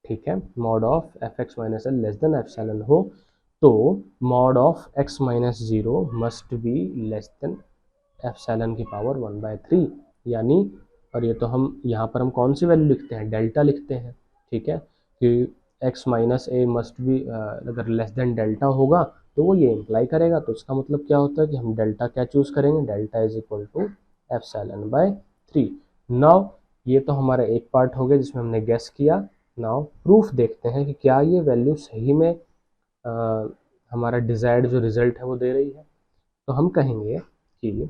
ठीक है, mod of f x minus L less than epsilon हो, तो mod of x minus 0 must be less than epsilon की पावर 1/3। यानी, और ये तो हम यहाँ पर हम कौन सी वैल्यू लिखते हैं? डेल्टा लिखते हैं। ठीक है, कि x minus A must be अगर लेस देन डेल्टा होगा तो वो ये इम्प्लाई करेगा। तो इसका मतलब क्या होता है कि हम डेल्टा क्या चूज करेंगे? Delta is equal to epsilon. Now ये तो हमारा एक पार्ट हो गया जिसमें हमने गेस किया। नाउ प्रूफ देखते हैं कि क्या ये वैल्यू सही में हमारा डिजायर्ड जो रिजल्ट है वो दे रही है। तो हम कहेंगे कि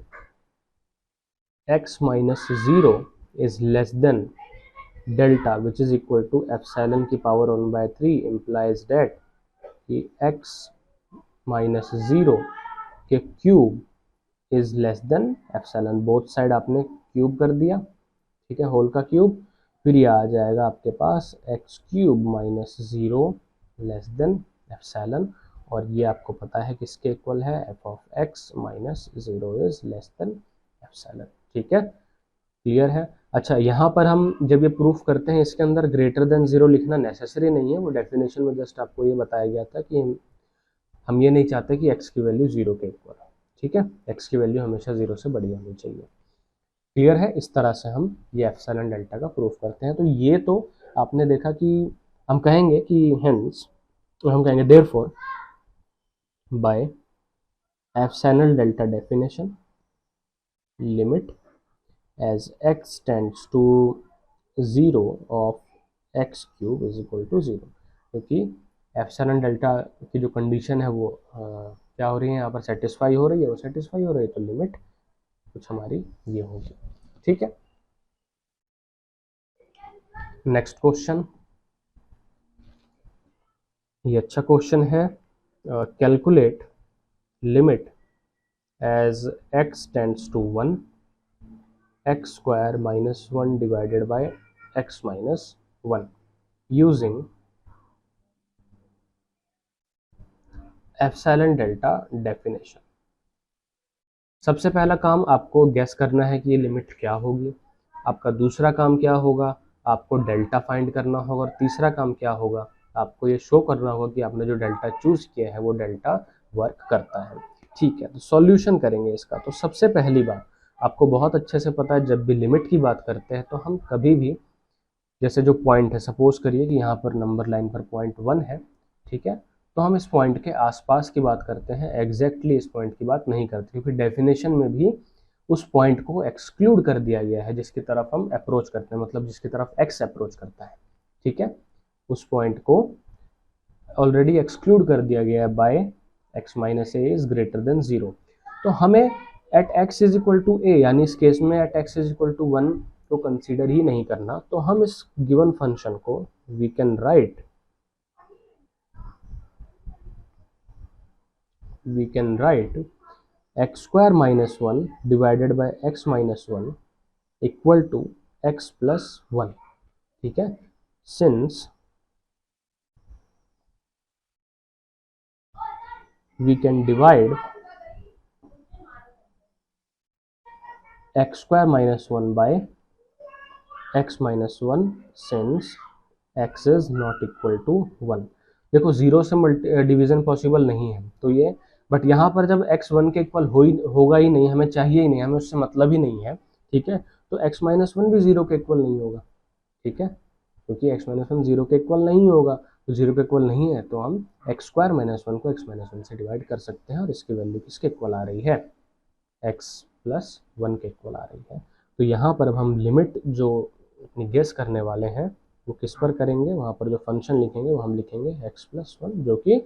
x minus 0 is less than delta which is equal to epsilon की पावर 1/3 इम्प्लाइज दैट कि x माइनस 0 के cube is less than epsilon. Both side आपने क्यूब कर दिया, ठीक है, होल का क्यूब। फिर ये आ जाएगा आपके पास x cube minus 0 less than epsilon, और ये आपको पता है किसके इक्वल है? F of x minus 0 is less than epsilon. ठीक है, क्लियर है? अच्छा, यहाँ पर हम जब ये प्रूफ करते हैं इसके अंदर ग्रेटर देन 0 लिखना नेसेसरी नहीं है, वो डेफिनेशन में जस्ट आपको ये बताया गया था कि हम ये नहीं चाहते कि x की वैल्यू 0 के इक्वल है। ठीक है, x की वैल्यू हमेशा 0 से बड़ी होनी चाहिए। क्लियर है? इस तरह से हम ये एप्सिलॉन डेल्टा का प्रूफ करते हैं। तो ये तो आपने देखा कि हम कहेंगे कि हेंस, हम कहेंगे therefore by epsilon delta definition limit as x tends to 0 of x cube is equal to 0, क्योंकि एप्सिलॉन डेल्टा की जो कंडीशन है वो क्या हो रही है यहाँ पर? सेटिस्फाई हो रही है, वो सेटिस्फाई हो रही है, तो लिमिट कुछ हमारी ये होगी। ठीक है, नेक्स्ट क्वेश्चन, ये अच्छा क्वेश्चन है। Calculate limit as x tends to 1 x square minus 1 divided by x minus 1 using epsilon delta definition. सबसे पहला काम आपको गैस करना है कि ये लिमिट क्या होगी। आपका दूसरा काम क्या होगा? आपको डेल्टा फाइंड करना होगा। और तीसरा काम क्या होगा? आपको ये शो करना होगा कि आपने जो डेल्टा चूज किया है वो डेल्टा वर्क करता है। ठीक है, तो सॉल्यूशन करेंगे इसका। तो सबसे पहली बात आपको बहुत अच्छे से पता है, जब भी लिमिट की बात करते हैं तो हम कभी भी, जैसे जो पॉइंट है, सपोज करिए कि यहाँ पर नंबर लाइन पर पॉइंट 1 है, ठीक है, तो हम इस पॉइंट के आसपास की बात करते हैं, एग्जैक्टली इस पॉइंट की बात नहीं करते, क्योंकि डेफिनेशन में भी उस पॉइंट को एक्सक्लूड कर दिया गया है जिसकी तरफ हम अप्रोच करते हैं, मतलब जिसकी तरफ x अप्रोच करता है। ठीक है, उस पॉइंट को ऑलरेडी एक्सक्लूड कर दिया गया है by x minus a is greater than 0। तो हमें at x is equal to a, यानी इस केस में at x is equal to 1 को कंसीडर ही नहीं करना। तो हम इस गिवन फंक्शन को we can write x square minus 1 divided by x minus 1 equal to x plus 1। ठीक है, since we can divide x square minus 1 by x minus 1 since x is not equal to 1। देखो, 0 से division possible नहीं है, तो ये, but यहाँ पर जब x 1 के इक्वल होगा ही नहीं, हमें चाहिए ही नहीं, हमें उससे मतलब ही नहीं है। ठीक है, तो x माइनस 1 भी 0 के इक्वल नहीं होगा। ठीक है, क्योंकि x माइनस 1 0 के इक्वल नहीं होगा, तो 0 के इक्वल नहीं है, तो हम x स्क्वायर माइनस 1 को x माइनस 1 से डिवाइड कर सकते हैं और इसकी वैल्यू किसके इक्वल आ रही है? x प्लस 1 के इक्वल आ रही है। तो यहाँ पर अब हम लिमिट जो अपनी गेस करने वाले हैं वो किस पर करेंगे? वहाँ पर जो फंक्शन लिखेंगे वो हम लिखेंगे x प्लस 1 जो कि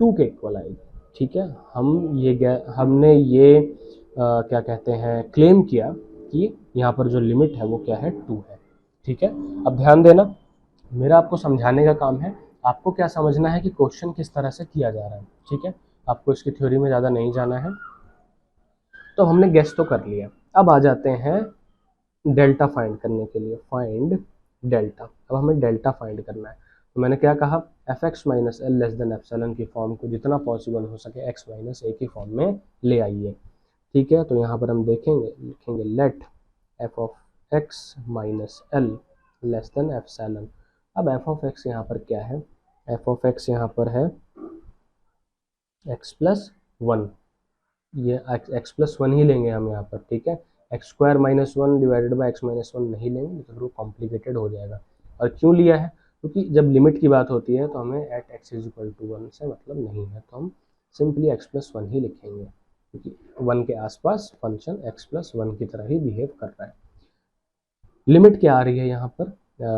2 के इक्वल आएगी। ठीक है, हमने ये क्या कहते हैं, क्लेम किया कि यहाँ पर जो लिमिट है वो क्या है? 2 है। ठीक है, अब ध्यान देना, मेरा आपको समझाने का काम है, आपको क्या समझना है कि क्वेश्चन किस तरह से किया जा रहा है। ठीक है, आपको इसकी थ्योरी में ज़्यादा नहीं जाना है। तो हमने गेस तो कर लिया, अब आ जाते हैं डेल्टा फाइंड करने के लिए। फाइंड डेल्टा, अब हमें डेल्टा फाइंड करना है। तो मैंने क्या कहा, F x minus L less than epsilon की फॉर्म को जितना पॉसिबल हो सके एक्स माइनस ए की फॉर्म में ले आइए। ठीक है, तो यहाँ पर हम देखेंगे, लिखेंगे let f of x minus L less than epsilon. अब एफ ऑफ एक्स यहाँ पर क्या है, एफ ऑफ एक्स यहाँ पर है एक्स प्लस वन, ये एक्स प्लस वन ही लेंगे हम यहाँ पर। ठीक है, x square minus one divided by x minus one नहीं लेंगे, तो थोड़ा कॉम्प्लिकेटेड हो जाएगा। और क्यों लिया है, क्योंकि जब लिमिट की बात होती है तो हमें at x is equal to one से मतलब नहीं है, तो हम सिंपली एक्स प्लस वन ही लिखेंगे, क्योंकि वन के आसपास फंक्शन एक्स प्लस वन की तरह ही बिहेव कर रहा है। लिमिट क्या आ रही है यहाँ पर,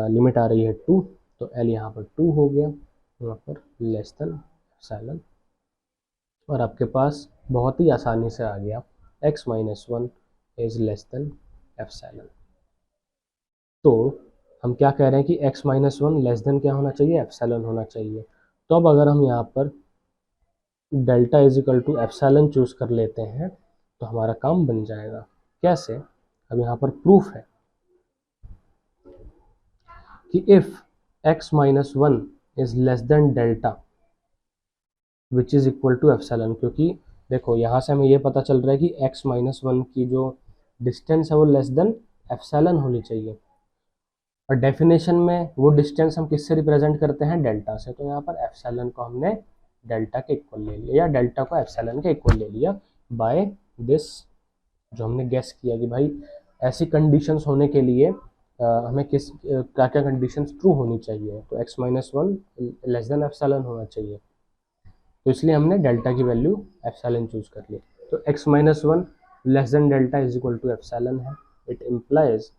लिमिट आ रही है टू, तो एल यहाँ पर टू हो गया, यहाँ पर लेस देन एप्सिलॉन। और आपके पास बहुत ही आसानी से आ गया x minus one is less than epsilon. तो हम क्या कह रहे हैं कि x minus one less then क्या होना चाहिए, एप्सिलॉन होना चाहिए। तो अब अगर हम यहाँ पर delta is equal to epsilon choose कर लेते हैं तो हमारा काम बन जाएगा। कैसे, अब यहाँ पर प्रूफ है कि if x minus one is less than delta which is equal to epsilon, क्योंकि देखो यहाँ से हमें ये पता चल रहा है कि x माइनस वन की जो डिस्टेंस है वो लेस देन एप्सिलॉन होनी चाहिए। और डेफिनेशन में वो डिस्टेंस हम किससे रिप्रेजेंट करते हैं, डेल्टा से। तो यहाँ पर एप्सिलॉन को हमने डेल्टा के इक्वल ले लिया, या डेल्टा को एप्सिलॉन के इक्वल ले लिया बाय दिस, जो हमने गेस किया कि भाई ऐसी कंडीशंस होने के लिए हमें किस क्या क्या कंडीशंस ट्रू होनी चाहिए। तो x minus one less than epsilon होना चाहिए, तो इसलिए हमने डेल्टा की वैल्यू एप्सिलॉन चूज कर ली। तो x minus one less than delta is equal to epsilon है, it implies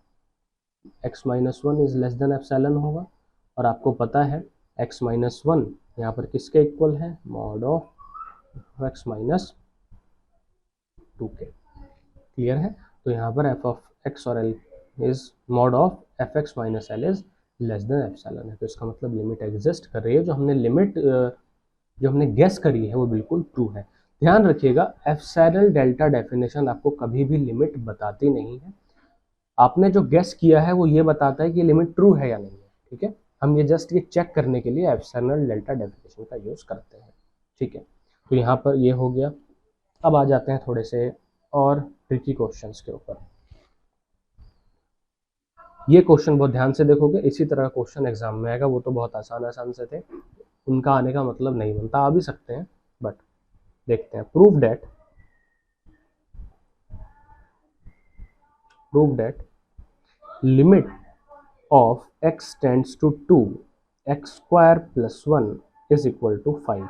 x minus one is less than epsilon होगा। और आपको पता है x माइनस वन यहाँ पर किसके इक्वल है, mod of x minus two के। क्लियर है, तो यहाँ पर f ऑफ x और l is mod of f x minus L is less than epsilon है। तो इसका मतलब लिमिट एग्जिस्ट कर रही है, जो हमने लिमिट जो हमने गेस करी है वो बिल्कुल ट्रू है। ध्यान रखिएगा, एप्सिलॉन डेल्टा डेफिनेशन आपको कभी भी लिमिट बताती नहीं है, आपने जो गेस किया है वो ये बताता है कि लिमिट ट्रू है या नहीं है। ठीक है, हम ये जस्ट ये चेक करने के लिए एप्सिलॉन डेल्टा डेफिनेशन का यूज करते हैं। ठीक है, तो यहाँ पर ये हो गया। अब आ जाते हैं थोड़े से और ट्रिकी क्वेश्चंस के ऊपर। ये क्वेश्चन बहुत ध्यान से देखोगे, इसी तरह क्वेश्चन एग्जाम में आएगा, वो तो बहुत आसान आसान से थे, उनका आने का मतलब नहीं बनता, आ भी सकते हैं, बट देखते हैं। Prove that limit of x tends to 2 x square plus one is equal to 5।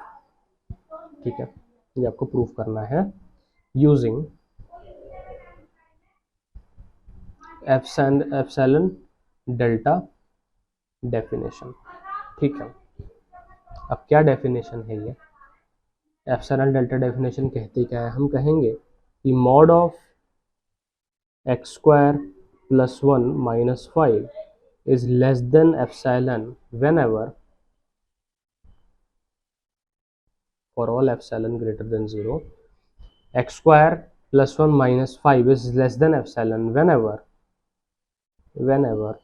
ठीक है, ये आपको प्रूफ करना है यूजिंग एप्सिलॉन डेल्टा डेफिनेशन। ठीक है, अब क्या डेफिनेशन है ये, एप्सिलॉन डेल्टा डेफिनेशन कहते क्या है, हम कहेंगे कि mod of x square plus one minus five is less than epsilon when ever for all epsilon greater than zero, x square plus one minus five is less than epsilon when ever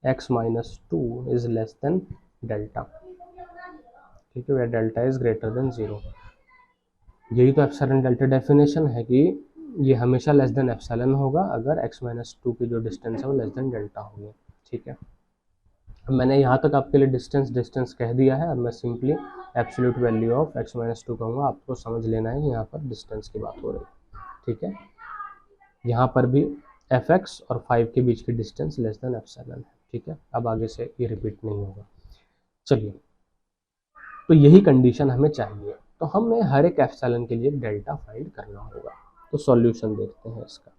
x minus two is less than delta. ठीक है, delta is greater than zero. यही तो epsilon delta definition है कि ये हमेशा less than epsilon होगा अगर x माइनस टू की जो डिस्टेंस है वो लेस देन डेल्टा होगी। ठीक है, अब मैंने यहाँ तक आपके लिए डिस्टेंस कह दिया है, अब मैं simply absolute value of x minus two कहूँगा, आपको समझ लेना है यहाँ पर डिस्टेंस की बात हो रही है। ठीक है, यहाँ पर भी fx और 5 के बीच की डिस्टेंस लेस देन एप्सिलॉन है। ठीक है, अब आगे से ये रिपीट नहीं होगा। चलिए, तो यही कंडीशन हमें चाहिए, तो हमें हर एक एप्सिलॉन के लिए डेल्टा फाइंड करना होगा। तो सॉल्यूशन देखते हैं इसका।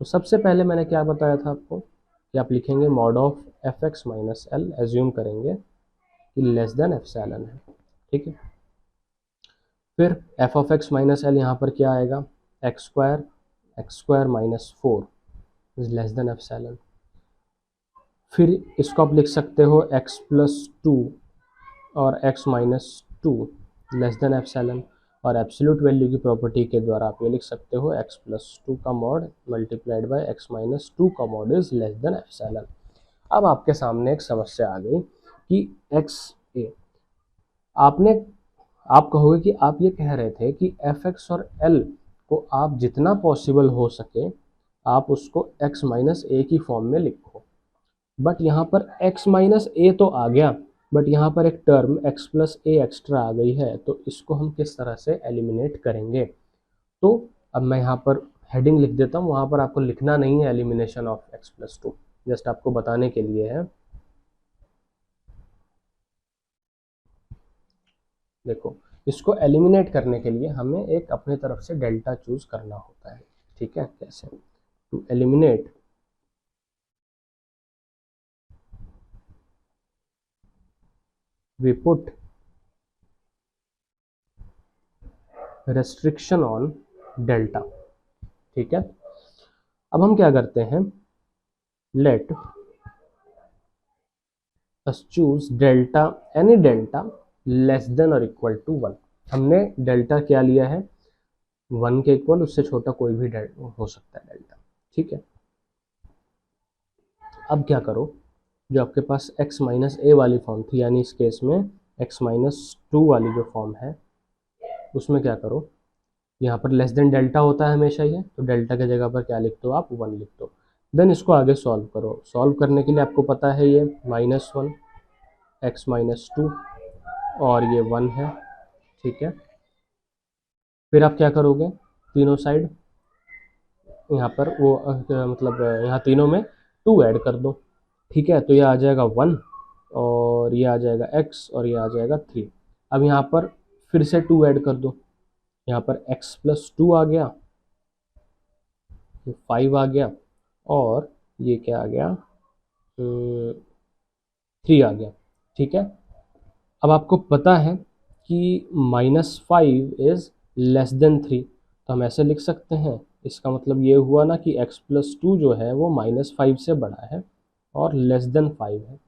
तो सबसे पहले मैंने क्या बताया था आपको कि आप लिखेंगे mod of f x minus L, assume करेंगे कि लेस देन एप्सिलॉन है। ठीक है, फिर F of x minus L यहाँ पर क्या आएगा, x square minus four is less than epsilon. फिर इसको आप लिख सकते हो x प्लस टू और x minus two less than epsilon, और एब्सोल्यूट वैल्यू की प्रॉपर्टी के द्वारा आप ये लिख सकते हो x प्लस 2 का mod multiplied by x minus 2 का mod is less than epsilon. अब आपके सामने एक समस्या आ गई कि x a, आपने आप कहोगे कि आप ये कह रहे थे कि fx और l को आप जितना पॉसिबल हो सके आप उसको x माइनस ए की फॉर्म में लिखो, बट यहाँ पर x माइनस ए तो आ गया, बट यहाँ पर एक टर्म x प्लस ए एक्स्ट्रा आ गई है, तो इसको हम किस तरह से एलिमिनेट करेंगे। तो अब मैं यहाँ पर हेडिंग लिख देता हूँ, वहाँ पर आपको लिखना नहीं है elimination of x plus 2, just आपको बताने के लिए है। देखो, इसको एलिमिनेट करने के लिए हमें एक अपने तरफ से डेल्टा चूज करना होता है, ठीक है। कैसे? To eliminate we put restriction on delta, ठीक है। अब हम क्या करते हैं, let us choose delta, any delta less than और इक्वल टू 1। हमने डेल्टा क्या लिया है, 1 के इक्वल, उससे छोटा कोई भी हो सकता है डेल्टा, ठीक है। अब क्या करो, जो आपके पास x माइनस ए वाली फॉर्म थी, यानी इस केस में x माइनस 2 वाली जो फॉर्म है, उसमें क्या करो, यहाँ पर लेस देन डेल्टा होता है हमेशा ही, तो डेल्टा की जगह पर क्या लिख दो आप, 1 लिख दो। देन इसको आगे सॉल्व करो। सॉल्व करने के लिए आपको पता है ये -1 x माइनस 2 और ये 1 है, ठीक है। फिर आप क्या करोगे, तीनों साइड यहाँ पर वो मतलब यहाँ तीनों में 2 ऐड कर दो, ठीक है। तो ये आ जाएगा 1 और ये आ जाएगा x और ये आ जाएगा 3। अब यहाँ पर फिर से 2 ऐड कर दो, यहाँ पर x प्लस 2 आ गया, ये 5 आ गया, और ये क्या आ गया, 3 आ गया, ठीक है। अब आपको पता है कि -5 इज लेस देन 3, तो हम ऐसे लिख सकते हैं। इसका मतलब ये हुआ ना कि x प्लस 2 जो है वो -5 से बड़ा है और लेस देन 5 है।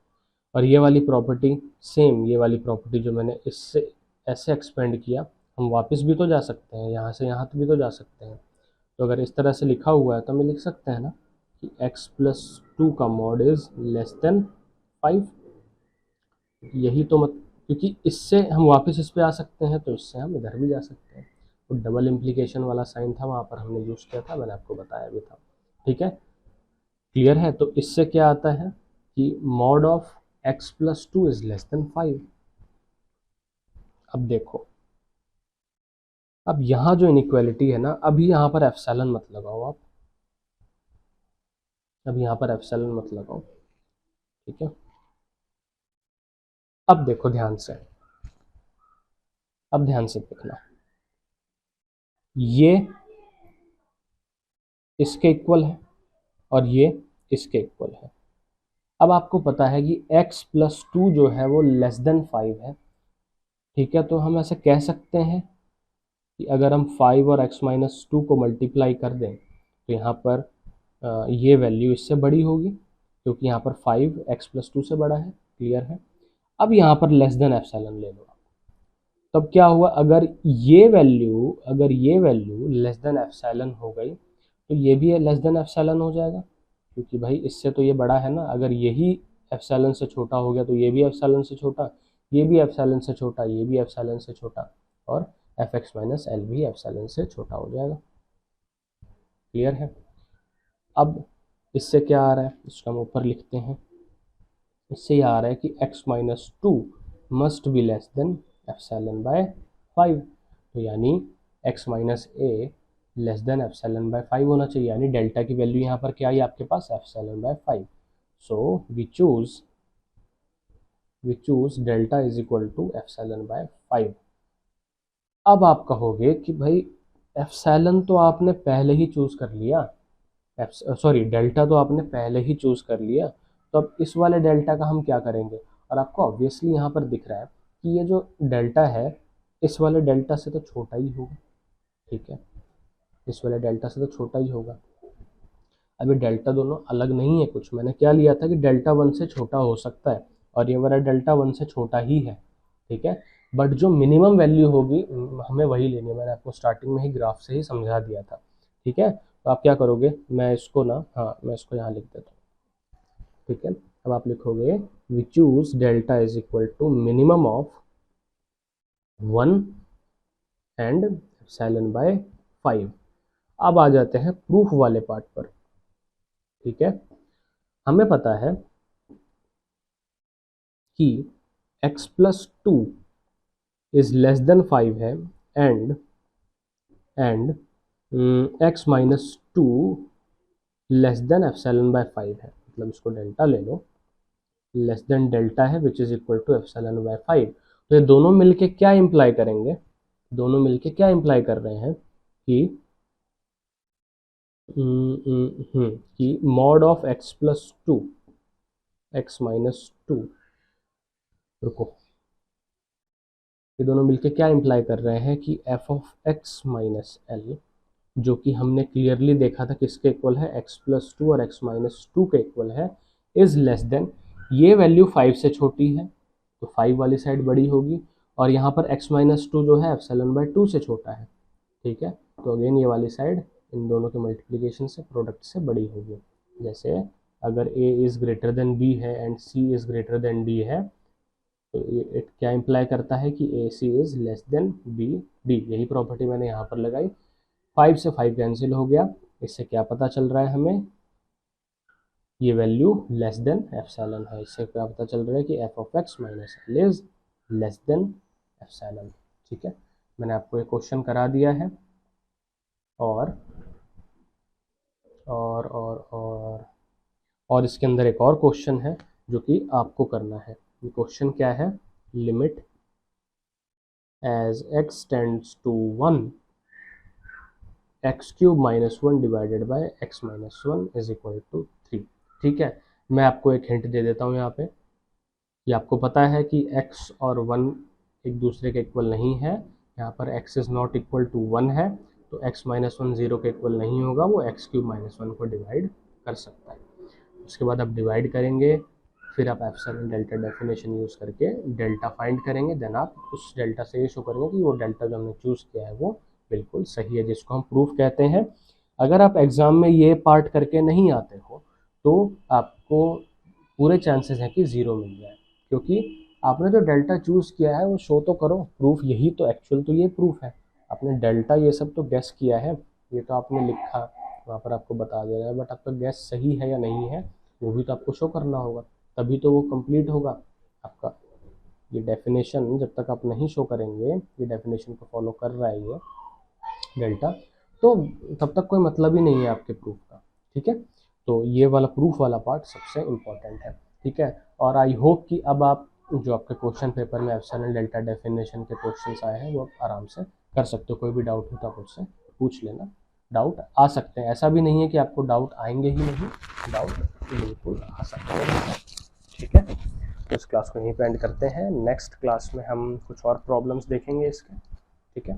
और ये वाली प्रॉपर्टी सेम, ये वाली प्रॉपर्टी जो मैंने इससे ऐसे एक्सपेंड किया, हम वापस भी तो जा सकते हैं, यहाँ से यहाँ भी तो जा सकते हैं। तो अगर इस तरह से लिखा हुआ है तो हमें लिख सकते हैं ना कि x प्लस 2 का मॉड इज लेस देन 5। यही तो मत, क्योंकि इससे हम वापस इस पे आ सकते हैं, तो इससे हम इधर भी जा सकते हैं। तो डबल इम्प्लीकेशन वाला साइन था, वहाँ पर हमने यूज़ किया था, मैंने आपको बताया भी था, ठीक है। क्लियर है? तो इससे क्या आता है कि mod of x plus 2 is less then 5। अब देखो, अब यहाँ जो इनइक्वालिटी है ना, अभी यहाँ पर एप्सिलॉन मत लगाओ आप, अब यहाँ पर एप्सिलॉन मत लगाओ, ठीक है। अब देखो ध्यान से, अब ध्यान से देखना, ये इसके इक्वल है और ये इसके इक्वल है। अब आपको पता है कि x प्लस 2 जो है वो लेस देन 5 है, ठीक है। तो हम ऐसे कह सकते हैं कि अगर हम 5 और x माइनस 2 को मल्टीप्लाई कर दें तो यहाँ पर ये वैल्यू इससे बड़ी होगी, क्योंकि यहाँ पर 5 x प्लस 2 से बड़ा है। क्लियर है? अब यहाँ पर लेस देन एप्सिलॉन ले लो, तब क्या हुआ, अगर ये वैल्यू लेस देन एप्सिलॉन हो गई तो ये भी लेस देन एप्सिलॉन हो जाएगा, क्योंकि भाई इससे तो ये बड़ा है ना। अगर यही एप्सिलॉन से छोटा हो गया तो ये भी एप्सिलॉन से छोटा, ये भी एप्सिलॉन से छोटा, ये भी एप्सिलॉन से छोटा, और एफ एक्स माइनस एल भी एप्सिलॉन से छोटा हो जाएगा। क्लियर है? अब इससे क्या आ रहा है, इसको हम ऊपर लिखते हैं। इससे ये आ रहा है कि x minus 2 must be less than epsilon by 5, तो यानी x minus A less than epsilon by 5 होना चाहिए, यानी डेल्टा की वैल्यू यहाँ पर क्या आई आपके पास, epsilon by 5। So we choose delta is equal to epsilon by 5। अब आप कहोगे कि भाई एप्सिलॉन तो आपने पहले ही चूज कर लिया, सॉरी डेल्टा तो आपने पहले ही चूज कर लिया, तो अब इस वाले डेल्टा का हम क्या करेंगे। और आपको ऑब्वियसली यहाँ पर दिख रहा है कि ये जो डेल्टा है इस वाले डेल्टा से तो छोटा ही होगा, ठीक है, इस वाले डेल्टा से तो छोटा ही होगा। अभी डेल्टा दोनों अलग नहीं है कुछ, मैंने क्या लिया था कि डेल्टा 1 से छोटा हो सकता है और ये वाला डेल्टा 1 से छोटा ही है, ठीक है। बट जो मिनिमम वैल्यू होगी हमें वही लेनी है। मैंने आपको स्टार्टिंग में ही ग्राफ से ही समझा दिया था, ठीक है। तो आप क्या करोगे, मैं इसको ना, हाँ मैं इसको यहाँ लिख देता हूँ, ठीक है। अब आप लिखोगे we choose delta is equal to minimum of 1 and epsilon by 5। अब आ जाते हैं प्रूफ वाले पार्ट पर, ठीक है। हमें पता है कि x plus 2 is less then 5 है and x minus 2 less than epsilon by 5 है। मतलब इसको डेल्टा ले लो, लेस देन डेल्टा है which is equal to epsilon by 5। तो ये दोनों मिलके क्या इंप्लाई करेंगे, दोनों मिलके क्या इंप्लाई कर रहे हैं कि mod of x plus 2 x minus 2, रुको, ये दोनों मिलके क्या इंप्लाई कर रहे हैं कि f of x minus L, जो कि हमने क्लियरली देखा था किसके इक्वल है, x प्लस 2 और x माइनस 2 के इक्वल है, इज लेस देन, ये वैल्यू 5 से छोटी है तो 5 वाली साइड बड़ी होगी, और यहाँ पर x माइनस 2 जो है एप्सिलॉन बाय 2 से छोटा है, ठीक है। तो अगेन ये वाली साइड इन दोनों के मल्टीप्लिकेशन से, प्रोडक्ट से बड़ी होगी। जैसे अगर a is greater than b है and c is greater than d है, तो ये क्या इंप्लाई करता है कि a c is less than b d. यही प्रॉपर्टी मैंने यहाँ पर लगाई। 5 से 5 कैंसिल हो गया। इससे क्या पता चल रहा है हमें, ये वैल्यू लेस देन एप्सिलॉन है। इससे क्या पता चल रहा है कि F of x minus L is less than epsilon, ठीक है। मैंने आपको एक क्वेश्चन करा दिया है, और और और और और इसके अंदर एक और क्वेश्चन है जो कि आपको करना है। ये क्वेश्चन क्या है, limit as x tends to 1 x cube minus 1 divided by x minus 1 is equal to 3, ठीक है। मैं आपको एक हिंट दे देता हूँ यहाँ पे, कि आपको पता है कि x और 1 एक दूसरे के इक्वल नहीं है। यहाँ पर x is not equal to 1 है, तो x माइनस 1 0 के इक्वल नहीं होगा, वो एक्स क्यूब माइनस 1 को डिवाइड कर सकता है। उसके बाद आप डिवाइड करेंगे, फिर आप एप्सिलॉन डेल्टा डेफिनेशन यूज़ करके डेल्टा फाइंड करेंगे, देन आप उस डेल्टा से ये शो करेंगे कि वो डेल्टा जो हमने चूज़ किया है वो बिल्कुल सही है, जिसको हम प्रूफ कहते हैं। अगर आप एग्ज़ाम में ये पार्ट करके नहीं आते हो तो आपको पूरे चांसेस हैं कि 0 मिल जाए, क्योंकि आपने जो डेल्टा चूज़ किया है वो शो तो करो, प्रूफ यही तो, एक्चुअल तो ये प्रूफ है। आपने डेल्टा ये सब तो गेस किया है, ये तो आपने लिखा, वहाँ पर आपको बता दे रहा है, बट आपका गेस सही है या नहीं है वो भी तो आपको शो करना होगा, तभी तो वो कंप्लीट होगा आपका। ये डेफिनेशन जब तक आप नहीं शो करेंगे ये डेफिनेशन को फॉलो कर रहा है ये डेल्टा, तो तब तक कोई मतलब ही नहीं है आपके प्रूफ का, ठीक है। तो ये वाला प्रूफ वाला पार्ट सबसे इम्पोर्टेंट है, ठीक है। और आई होप कि अब आप जो आपके क्वेश्चन पेपर में एप्सिलॉन डेल्टा डेफिनेशन के क्वेश्चंस आए हैं वो आप आराम से कर सकते हो। कोई भी डाउट हो तो आप मुझसे पूछ लेना, डाउट आ सकते हैं, ऐसा भी नहीं है कि आपको डाउट आएंगे ही नहीं, डाउट बिल्कुल आ सकते हैं, ठीक है। तो इस क्लास को यहीं पे एंड करते हैं। नेक्स्ट क्लास में हम कुछ और प्रॉब्लम्स देखेंगे इसके, ठीक है।